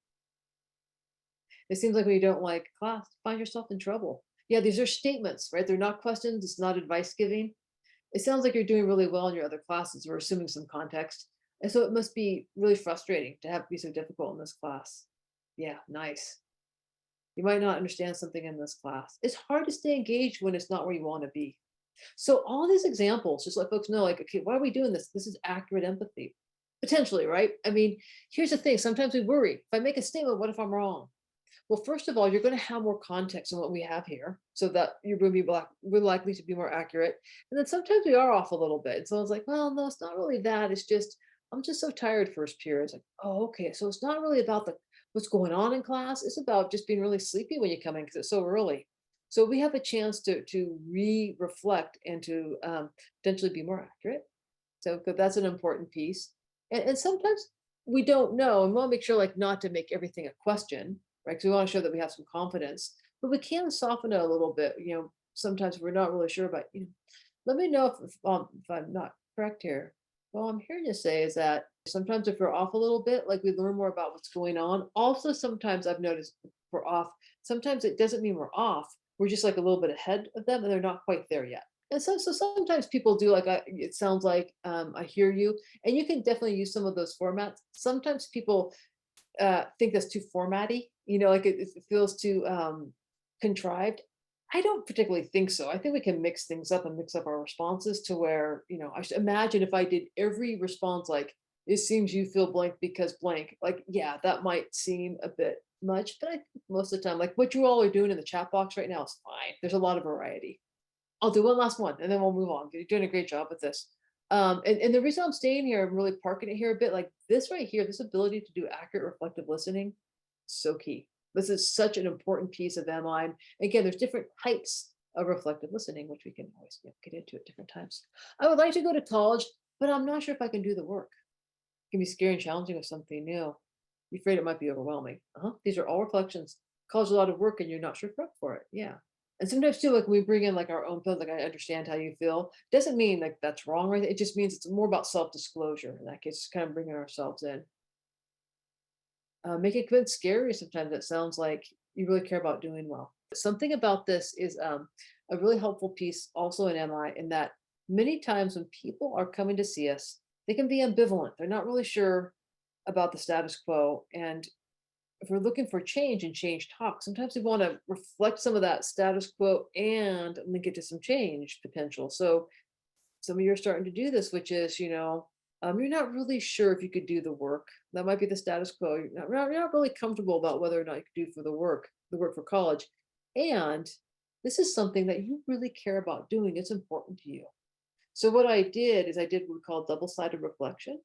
It seems like when you don't like class, you find yourself in trouble. Yeah, these are statements, right? They're not questions, it's not advice giving. It sounds like you're doing really well in your other classes. We're assuming some context. And so it must be really frustrating to have to be so difficult in this class. Yeah, nice. You might not understand something in this class. It's hard to stay engaged when it's not where you want to be. So all these examples, just let folks know, like, okay, why are we doing this? This is accurate empathy. Potentially, right? I mean, here's the thing. Sometimes we worry. If I make a statement, what if I'm wrong? Well, first of all, you're going to have more context than what we have here, so that you're going to be we're likely to be more accurate. And then sometimes we are off a little bit. And so it's like, well, no, it's not really that. It's just I'm just so tired first period. It's like, oh, okay. So it's not really about the what's going on in class. It's about just being really sleepy when you come in because it's so early. So we have a chance to reflect and to potentially be more accurate. So that's an important piece. And sometimes we don't know, and we want to make sure like not to make everything a question, right? Because we want to show that we have some confidence, but we can soften it a little bit. Sometimes we're not really sure about, let me know if I'm not correct here. Well, I'm hearing you say is that sometimes if we're off a little bit, like we learn more about what's going on. Also, sometimes I've noticed if we're off, sometimes it doesn't mean we're off. We're just like a little bit ahead of them and they're not quite there yet. And so sometimes people do like it sounds like I hear you, and you can definitely use some of those formats. Sometimes people think that's too formatty, like it feels too contrived. I don't particularly think so. I think we can mix things up and mix up our responses to where, I should imagine if I did every response like, it seems you feel blank because blank, like, yeah, that might seem a bit much, but I think most of the time, like what you all are doing in the chat box right now is fine. There's a lot of variety. I'll do one last one and then we'll move on. You're doing a great job with this. And the reason I'm staying here, I'm really parking it here a bit like this right here, this ability to do accurate reflective listening, so key. This is such an important piece of MI. And again, there's different types of reflective listening, which we can always get into at different times. I would like to go to college, but I'm not sure if I can do the work. It can be scary and challenging with something new. You're afraid it might be overwhelming. These are all reflections. College is a lot of work and you're not sure if you're up for it. Yeah. And sometimes too, like we bring in like our own feelings, like I understand how you feel. Doesn't mean like that's wrong, right? It just means it's more about self-disclosure. In that case, kind of bringing ourselves in. Make it good scary. Sometimes it sounds like you really care about doing well. Something about this is a really helpful piece also in MI in that many times when people are coming to see us, they can be ambivalent. They're not really sure about the status quo. And if we're looking for change and change talk, sometimes we want to reflect some of that status quo and link it to some change potential. So some of you are starting to do this, which is, you're not really sure if you could do the work. That might be the status quo. You're not really comfortable about whether or not you could do for the work for college. And this is something that you really care about doing. It's important to you. So what I did is I did what we call double-sided reflection,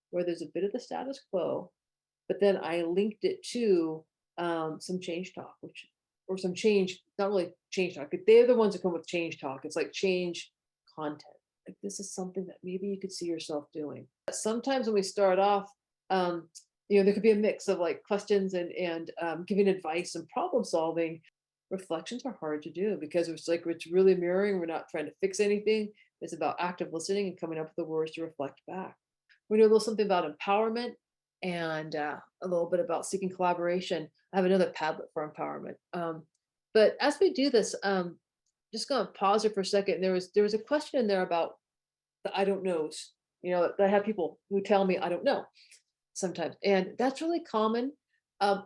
where there's a bit of the status quo, but then I linked it to some change talk, or some change, not really change talk. They're the ones that come with change talk. It's like change content. Like this is something that maybe you could see yourself doing. Sometimes when we start off, um, There could be a mix of like questions and giving advice and problem solving. Reflections are hard to do because it's really mirroring. We're not trying to fix anything. It's about active listening and coming up with the words to reflect back. We know a little something about empowerment and a little bit about seeking collaboration. I have another Padlet for empowerment. But as we do this, just gonna pause it for a second. There was a question in there about the I don't knows. I have people who tell me I don't know sometimes, and that's really common.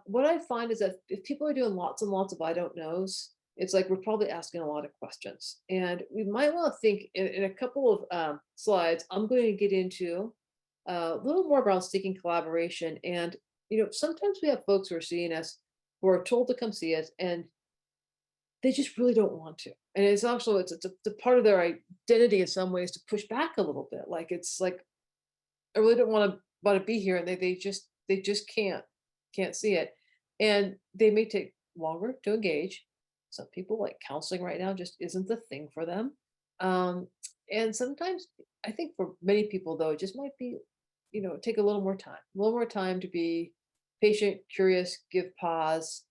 What I find is that if people are doing lots and lots of I don't knows, it's like we're probably asking a lot of questions, and we might want to think in a couple of slides. I'm going to get into a little more about seeking collaboration, and sometimes we have folks who are seeing us, who are told to come see us, and they just really don't want to. And it's also it's a part of their identity in some ways to push back a little bit. Like it's like I really don't want to be here, and they just can't see it, and they may take longer to engage. Some people like counseling right now just isn't the thing for them, um, and sometimes I think for many people though it just might be, take a little more time to be patient, curious, give pause,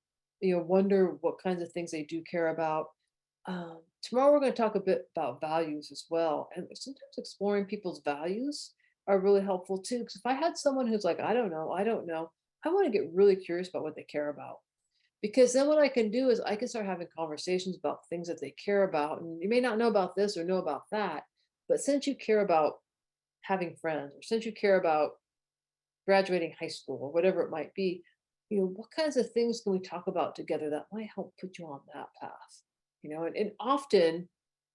wonder what kinds of things they do care about. Tomorrow we're going to talk a bit about values as well, and sometimes exploring people's values are really helpful too. Because if I had someone who's like, I don't know, I want to get really curious about what they care about. Because then what I can do is I can start having conversations about things that they care about. And you may not know about this or know about that, but since you care about having friends, or since you care about graduating high school, or whatever it might be, what kinds of things can we talk about together that might help put you on that path? And often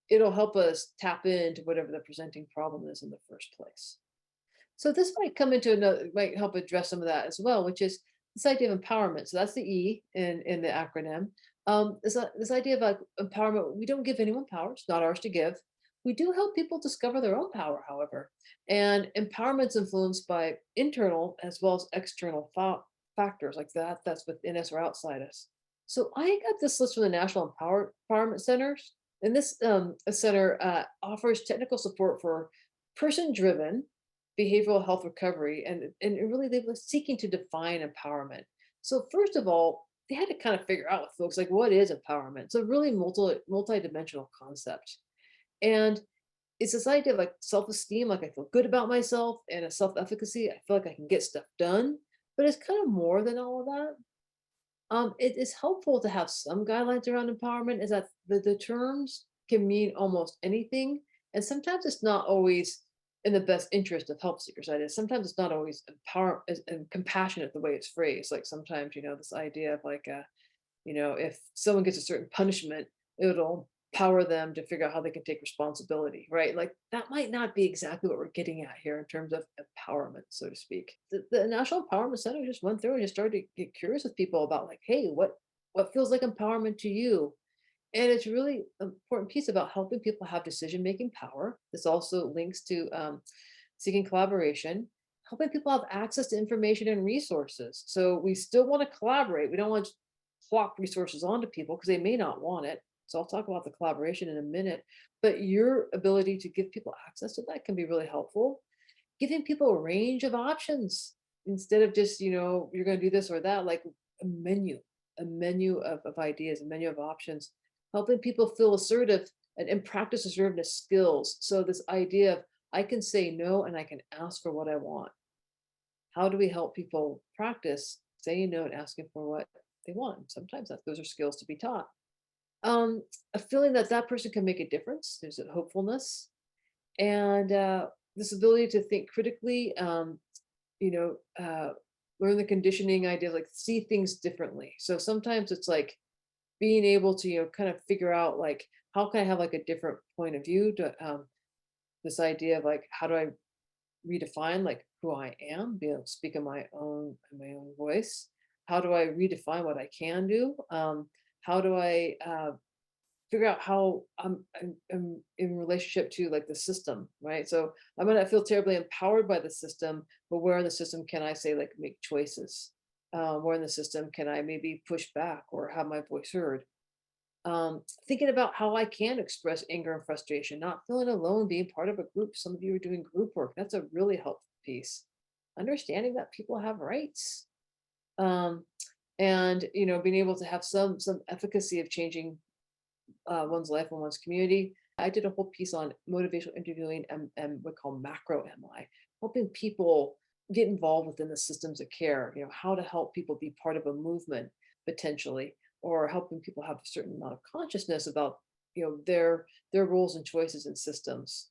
it'll help us tap into whatever the presenting problem is in the first place. So this might come into another, might help address some of that as well, which is this idea of empowerment. So that's the E in the acronym. This idea of like empowerment. We don't give anyone power; it's not ours to give. We do help people discover their own power, however, and empowerment's influenced by internal as well as external factors like that. That's within us or outside us. So I got this list from the National Empowerment Centers, and this center offers technical support for person-driven behavioral health recovery, and really they were seeking to define empowerment. So first of all, they had to kind of figure out with folks like what is empowerment. It's a really multi-dimensional concept. And it's this idea of like self-esteem, like I feel good about myself, and a self-efficacy. I feel like I can get stuff done. But it's kind of more than all of that. It is helpful to have some guidelines around empowerment, is that the terms can mean almost anything. And sometimes it's not always in the best interest of help seekers. That is, sometimes it's not always and compassionate the way it's phrased. Like sometimes, this idea of like, if someone gets a certain punishment, it'll empower them to figure out how they can take responsibility, right? Like that might not be exactly what we're getting at here in terms of empowerment, so to speak. The National Empowerment Center just went through and just started to get curious with people about like, hey, what feels like empowerment to you? And it's really an important piece about helping people have decision-making power. This also links to seeking collaboration, helping people have access to information and resources. So we still want to collaborate. We don't want to plop resources onto people because they may not want it. So I'll talk about the collaboration in a minute. But your ability to give people access to that can be really helpful. Giving people a range of options instead of just, you're going to do this or that, like a menu of ideas, a menu of options, helping people feel assertive and practice assertiveness skills. So this idea of I can say no and I can ask for what I want. How do we help people practice saying no and asking for what they want? Sometimes those are skills to be taught. A feeling that that person can make a difference. There's a hopefulness and this ability to think critically. You know, uh, Learn the conditioning idea, like see things differently. So sometimes it's like being able to, kind of figure out like how can I have like a different point of view to this idea of like how do I redefine like who I am, be able to speak in my own voice. How do I redefine what I can do? How do I figure out how I'm in relationship to like the system, right? So I might not feel terribly empowered by the system, but where in the system can I say like make choices? Where in the system can I maybe push back or have my voice heard? Thinking about how I can express anger and frustration, not feeling alone, being part of a group. Some of you are doing group work. That's a really helpful piece. understanding that people have rights, um, and being able to have some efficacy of changing one's life and one's community. I did a whole piece on motivational interviewing and what we call macro MI, helping people get involved within the systems of care, how to help people be part of a movement potentially, or helping people have a certain amount of consciousness about, their roles and choices in systems,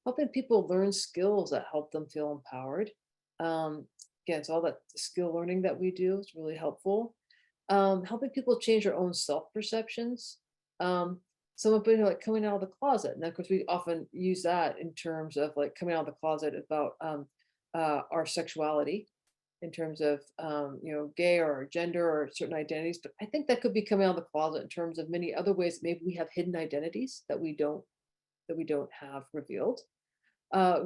helping people learn skills that help them feel empowered. Um, Again, it's all that skill learning that we do is really helpful. Helping people change their own self perceptions. Um, some of it like coming out of the closet, and of course we often use that in terms of like coming out of the closet about our sexuality, in terms of gay or gender or certain identities. But I think that could be coming out of the closet in terms of many other ways that maybe we have hidden identities that we don't have revealed.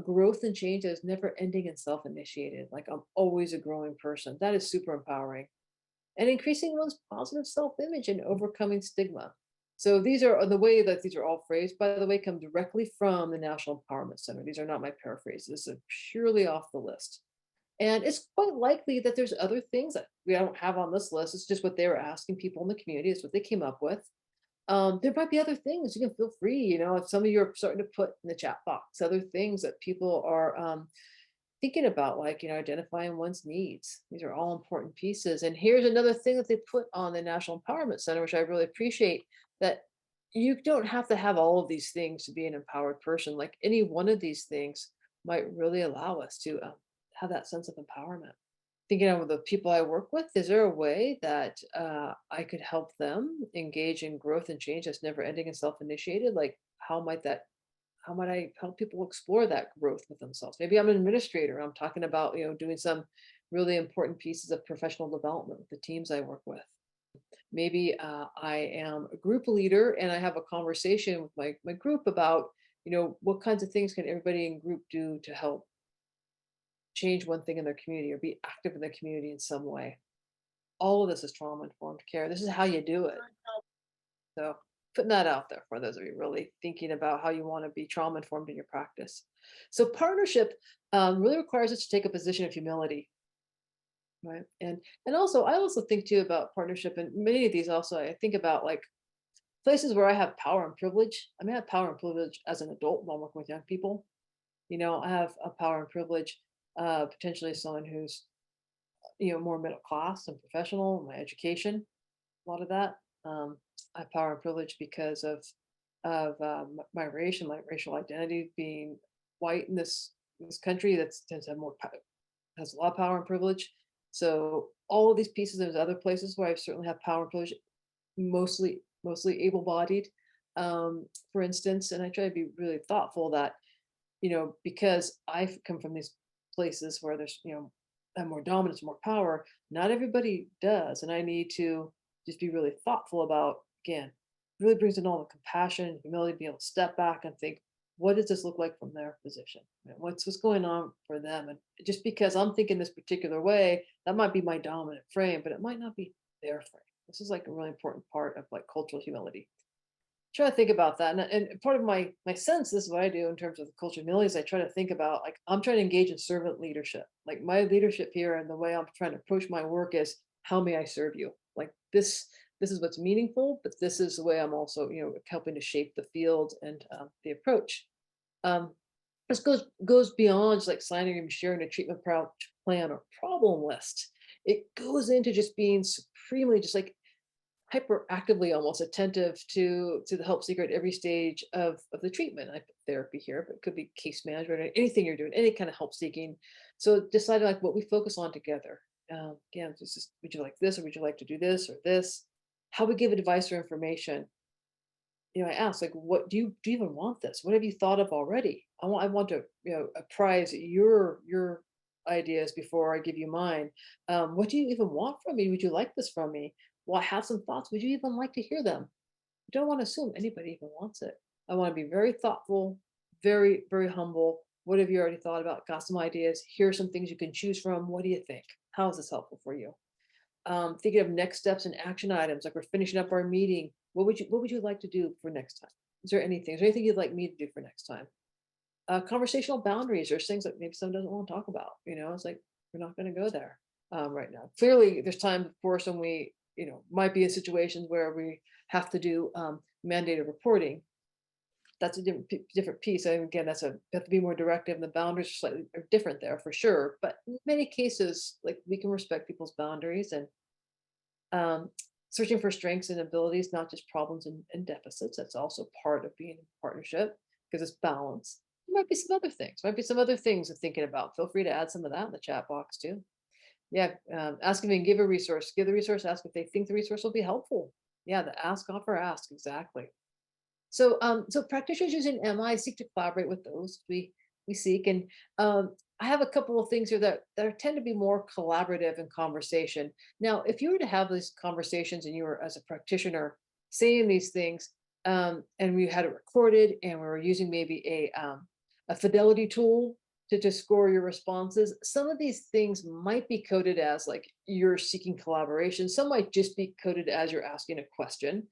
Growth and change is never ending and self-initiated. Like I'm always a growing person. That is super empowering. And increasing one's positive self-image and overcoming stigma. So these are the way that these are all phrased, by the way, come directly from the National Empowerment Center. These are not my paraphrases. This is purely off the list. And it's quite likely that there's other things that we don't have on this list. It's just what they were asking people in the community. It's what they came up with. There might be other things. You can feel free, if some of you are starting to put in the chat box, other things that people are thinking about, like, identifying one's needs. These are all important pieces. And here's another thing that they put on the National Empowerment Center, which I really appreciate, that you don't have to have all of these things to be an empowered person. Like any one of these things might really allow us to have that sense of empowerment. Thinking of the people I work with, is there a way that I could help them engage in growth and change that's never ending and self-initiated? Like, how might I help people explore that growth with themselves? Maybe I'm an administrator. I'm talking about, doing some really important pieces of professional development with the teams I work with. Maybe I am a group leader and I have a conversation with my group about, what kinds of things can everybody in group do to help change one thing in their community or be active in the community in some way. All of this is trauma informed care. This is how you do it. So putting that out there for those of you really thinking about how you want to be trauma informed in your practice. So partnership really requires us to take a position of humility, right? And also I also think too about partnership, and many of these also I think about like places where I have power and privilege. I mean, I have power and privilege as an adult while working with young people. I have a power and privilege, potentially someone who's more middle class and professional, my education, a lot of that. I have power and privilege because of my race and my racial identity being white in this country that tends to have has a lot of power and privilege. So all of these pieces, there's other places where I certainly have power and privilege, mostly able-bodied, for instance. And I try to be really thoughtful that because I've come from these places where there's more dominance, more power. Not everybody does, and I need to just be really thoughtful about, again, really brings in all the compassion and humility to be able to step back and think, what does this look like from their position? What's going on for them? And just because I'm thinking this particular way, that might be my dominant frame, but it might not be their frame. This is like a really important part of like cultural humility. Try to think about that, and part of my sense, this is what I do in terms of the culture of humility, is I try to think about, like, I'm trying to engage in servant leadership. Like my leadership here and the way I'm trying to approach my work is, how may I serve you? Like this is what's meaningful, but this is the way I'm also helping to shape the field and the approach. Um, this goes beyond just like signing and sharing a plan or problem list. It goes into just being supremely just like hyperactively almost attentive to the help seeker at every stage of the treatment. I put therapy here, but it could be case management or anything you're doing, any kind of help seeking. So deciding like what we focus on together. Again, this is, would you like this, or would you like to do this or this? How we give advice or information. I ask, like, what do you even want this? What have you thought of already? I want to apprise your ideas before I give you mine. What do you even want from me? Would you like this from me? Well, I have some thoughts. Would you even like to hear them? I don't want to assume anybody even wants it. I want to be very thoughtful, very, very humble. What have you already thought about? Got some ideas. Here are some things you can choose from. What do you think? How is this helpful for you? Thinking of next steps and action items, like we're finishing up our meeting. What would you like to do for next time? Is there anything you'd like me to do for next time? Conversational boundaries. There's things that maybe someone doesn't want to talk about. It's like, We're not going to go there right now. Clearly, there's time, of course, when we, might be in situations where we have to do mandated reporting. That's a different piece. And again, have to be more directive, and the boundaries are different there for sure. But in many cases, like we can respect people's boundaries and um, searching for strengths and abilities, not just problems and deficits. That's also part of being in a partnership because it's balance. There might be some other things. Might be some other things of thinking about. Feel free to add some of that in the chat box too. Yeah, ask if they can give a resource. Give the resource. Ask if they think the resource will be helpful. Yeah, the ask, offer, ask exactly. So practitioners using MI seek to collaborate with those we seek, and I have a couple of things here that tend to be more collaborative in conversation. Now, if you were to have these conversations and you were as a practitioner saying these things, and we had it recorded, and we were using maybe a fidelity tool to score your responses, some of these things might be coded as like you're seeking collaboration. Some might just be coded as you're asking a question.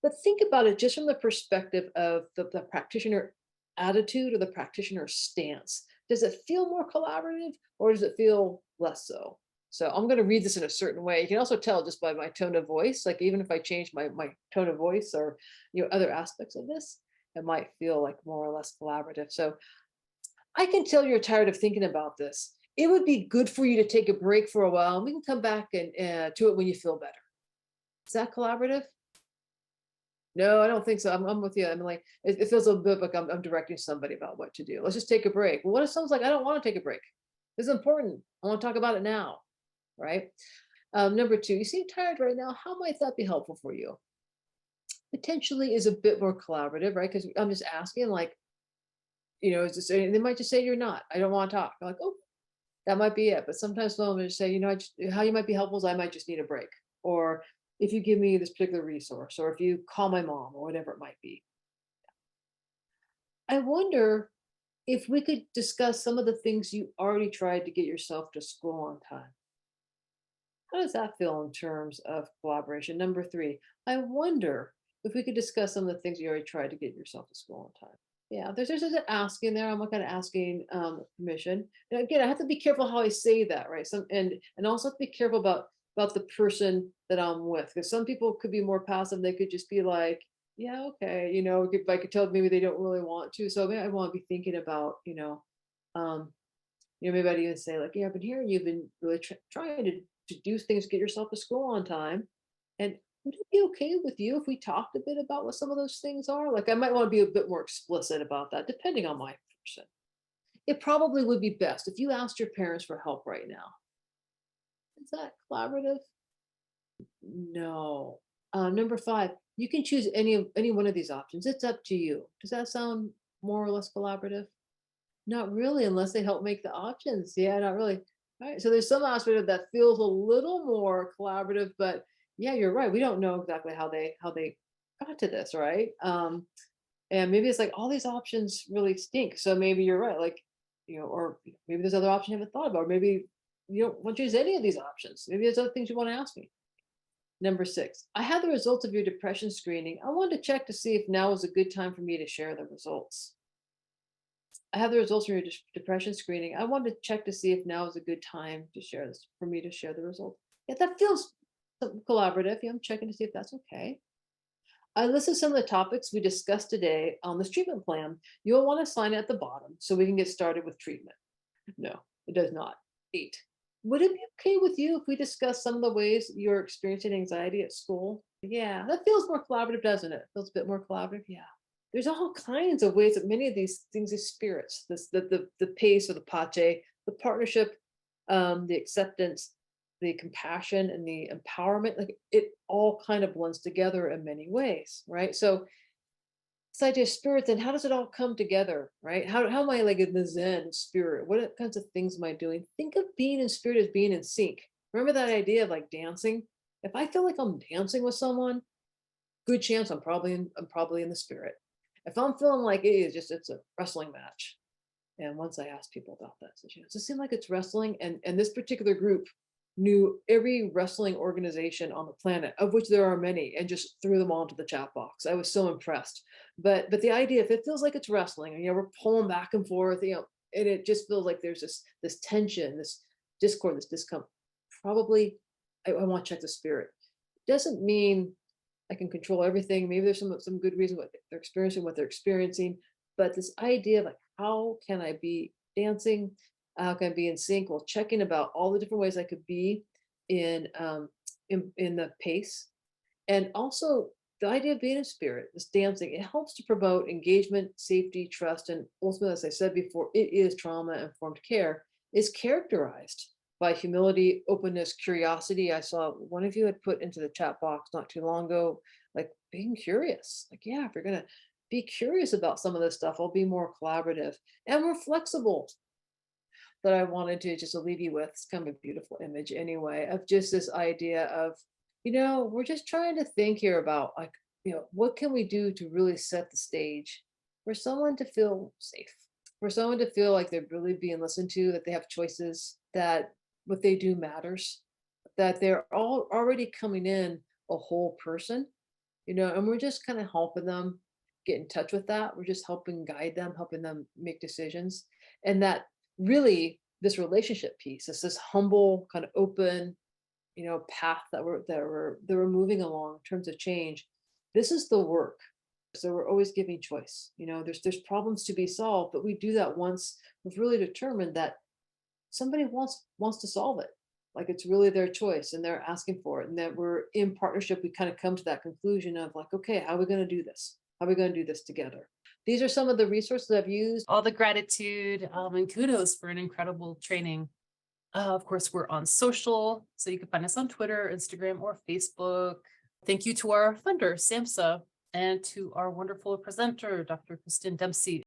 But think about it just from the perspective of the practitioner attitude or the practitioner stance. Does it feel more collaborative or does it feel less so? So I'm going to read this in a certain way. You can also tell just by my tone of voice, like even if I change my tone of voice or other aspects of this, it might feel like more or less collaborative. So I can tell you're tired of thinking about this. It would be good for you to take a break for a while, and we can come back and to it when you feel better. Is that collaborative? No, I don't think so. I'm with you, Emily. It feels a bit like I'm directing somebody about what to do. Let's just take a break. Well, what if someone's like, I don't want to take a break? This is important. I want to talk about it now, right? Number two, you seem tired right now. How might that be helpful for you? Potentially is a bit more collaborative, right? Because I'm just asking, like, is this, they might just say you're not. I don't want to talk. I'm like, oh, that might be it. But sometimes someone will just say, how you might be helpful is I might just need a break. Or if you give me this particular resource, or if you call my mom, or whatever it might be. I wonder if we could discuss some of the things you already tried to get yourself to school on time. How does that feel in terms of collaboration? Number three, I wonder if we could discuss some of the things you already tried to get yourself to school on time. Yeah, there's an asking there. I'm not kind of asking permission. And again, I have to be careful how I say that, right? And also have to be careful about the person that I'm with, because some people could be more passive. They could just be like, yeah, okay, if I could tell maybe they don't really want to. So maybe I want to be thinking about, um, maybe I'd even say like, yeah, but here you've been really trying to do things, get yourself to school on time. And would it be okay with you if we talked a bit about what some of those things are? Like I might want to be a bit more explicit about that, depending on my person. It probably would be best if you asked your parents for help right now. Is that collaborative? No. Number five, you can choose any one of these options. It's up to you. Does that sound more or less collaborative? Not really, unless they help make the options. Yeah, not really. All right. So there's some aspect of that feels a little more collaborative, but yeah, you're right. We don't know exactly how they got to this, right? And maybe it's like all these options really stink. So maybe you're right. Like, or maybe there's other options you haven't thought about. Or maybe you don't want to use any of these options. Maybe there's other things you want to ask me. Number six, I have the results of your depression screening. I wanted to check to see if now is a good time for me to share the results. I have the results from your depression screening. I wanted to check to see if now is a good time to share this, for me to share the results. Yeah, that feels collaborative. Yeah, I'm checking to see if that's okay. I listed some of the topics we discussed today on this treatment plan. You'll want to sign at the bottom so we can get started with treatment. No, it does not. 8. Would it be okay with you if we discuss some of the ways you're experiencing anxiety at school? Yeah, that feels more collaborative, doesn't it? Feels a bit more collaborative. Yeah. There's all kinds of ways that many of these things are spirits. The pace or the pace, the partnership, the acceptance, the compassion, and the empowerment. Like it all kind of blends together in many ways, right? So this idea of spirits, and how does it all come together, right? How am I like in the Zen spirit? What kinds of things am I doing? Think of being in spirit as being in sync. Remember that idea of like dancing? If I feel like I'm dancing with someone, good chance I'm probably in the spirit. If I'm feeling like it's a wrestling match. And once I asked people about that, so does it seem like it's wrestling? And this particular group knew every wrestling organization on the planet, of which there are many, and just threw them all into the chat box. I was so impressed. But the idea, if it feels like it's wrestling, and we're pulling back and forth, and it just feels like there's this tension, discord, this discomfort, probably I want to check the spirit. Doesn't mean I can control everything. Maybe there's some good reason what they're experiencing, but this idea of like, how can I be dancing? How can I be in sync? Well, checking about all the different ways I could be in in the pace, and also the idea of being in spirit, this dancing, it helps to promote engagement, safety, trust, and ultimately, as I said before, it is trauma informed care, is characterized by humility, openness, curiosity. I saw one of you had put into the chat box not too long ago, like being curious. Like, yeah, if you're going to be curious about some of this stuff, I'll be more collaborative and more flexible. That I wanted to just leave you with. It's kind of a beautiful image anyway, of just this idea of, we're just trying to think here about like, what can we do to really set the stage for someone to feel safe, for someone to feel like they're really being listened to, that they have choices, that what they do matters, that they're all already coming in a whole person, and we're just kind of helping them get in touch with that. We're just helping guide them, helping them make decisions. And that really this relationship piece is this humble, kind of open, path that we're moving along in terms of change. This is the work. So we're always giving choice. There's problems to be solved, but we do that once we've really determined that somebody wants to solve it. Like it's really their choice and they're asking for it. And that we're in partnership, we kind of come to that conclusion of like, okay, how are we going to do this? How are we going to do this together? These are some of the resources I've used. All the gratitude and kudos for an incredible training. Of course, we're on social, so you can find us on Twitter, Instagram, or Facebook. Thank you to our funder, SAMHSA, and to our wonderful presenter, Dr. Kristen Dempsey.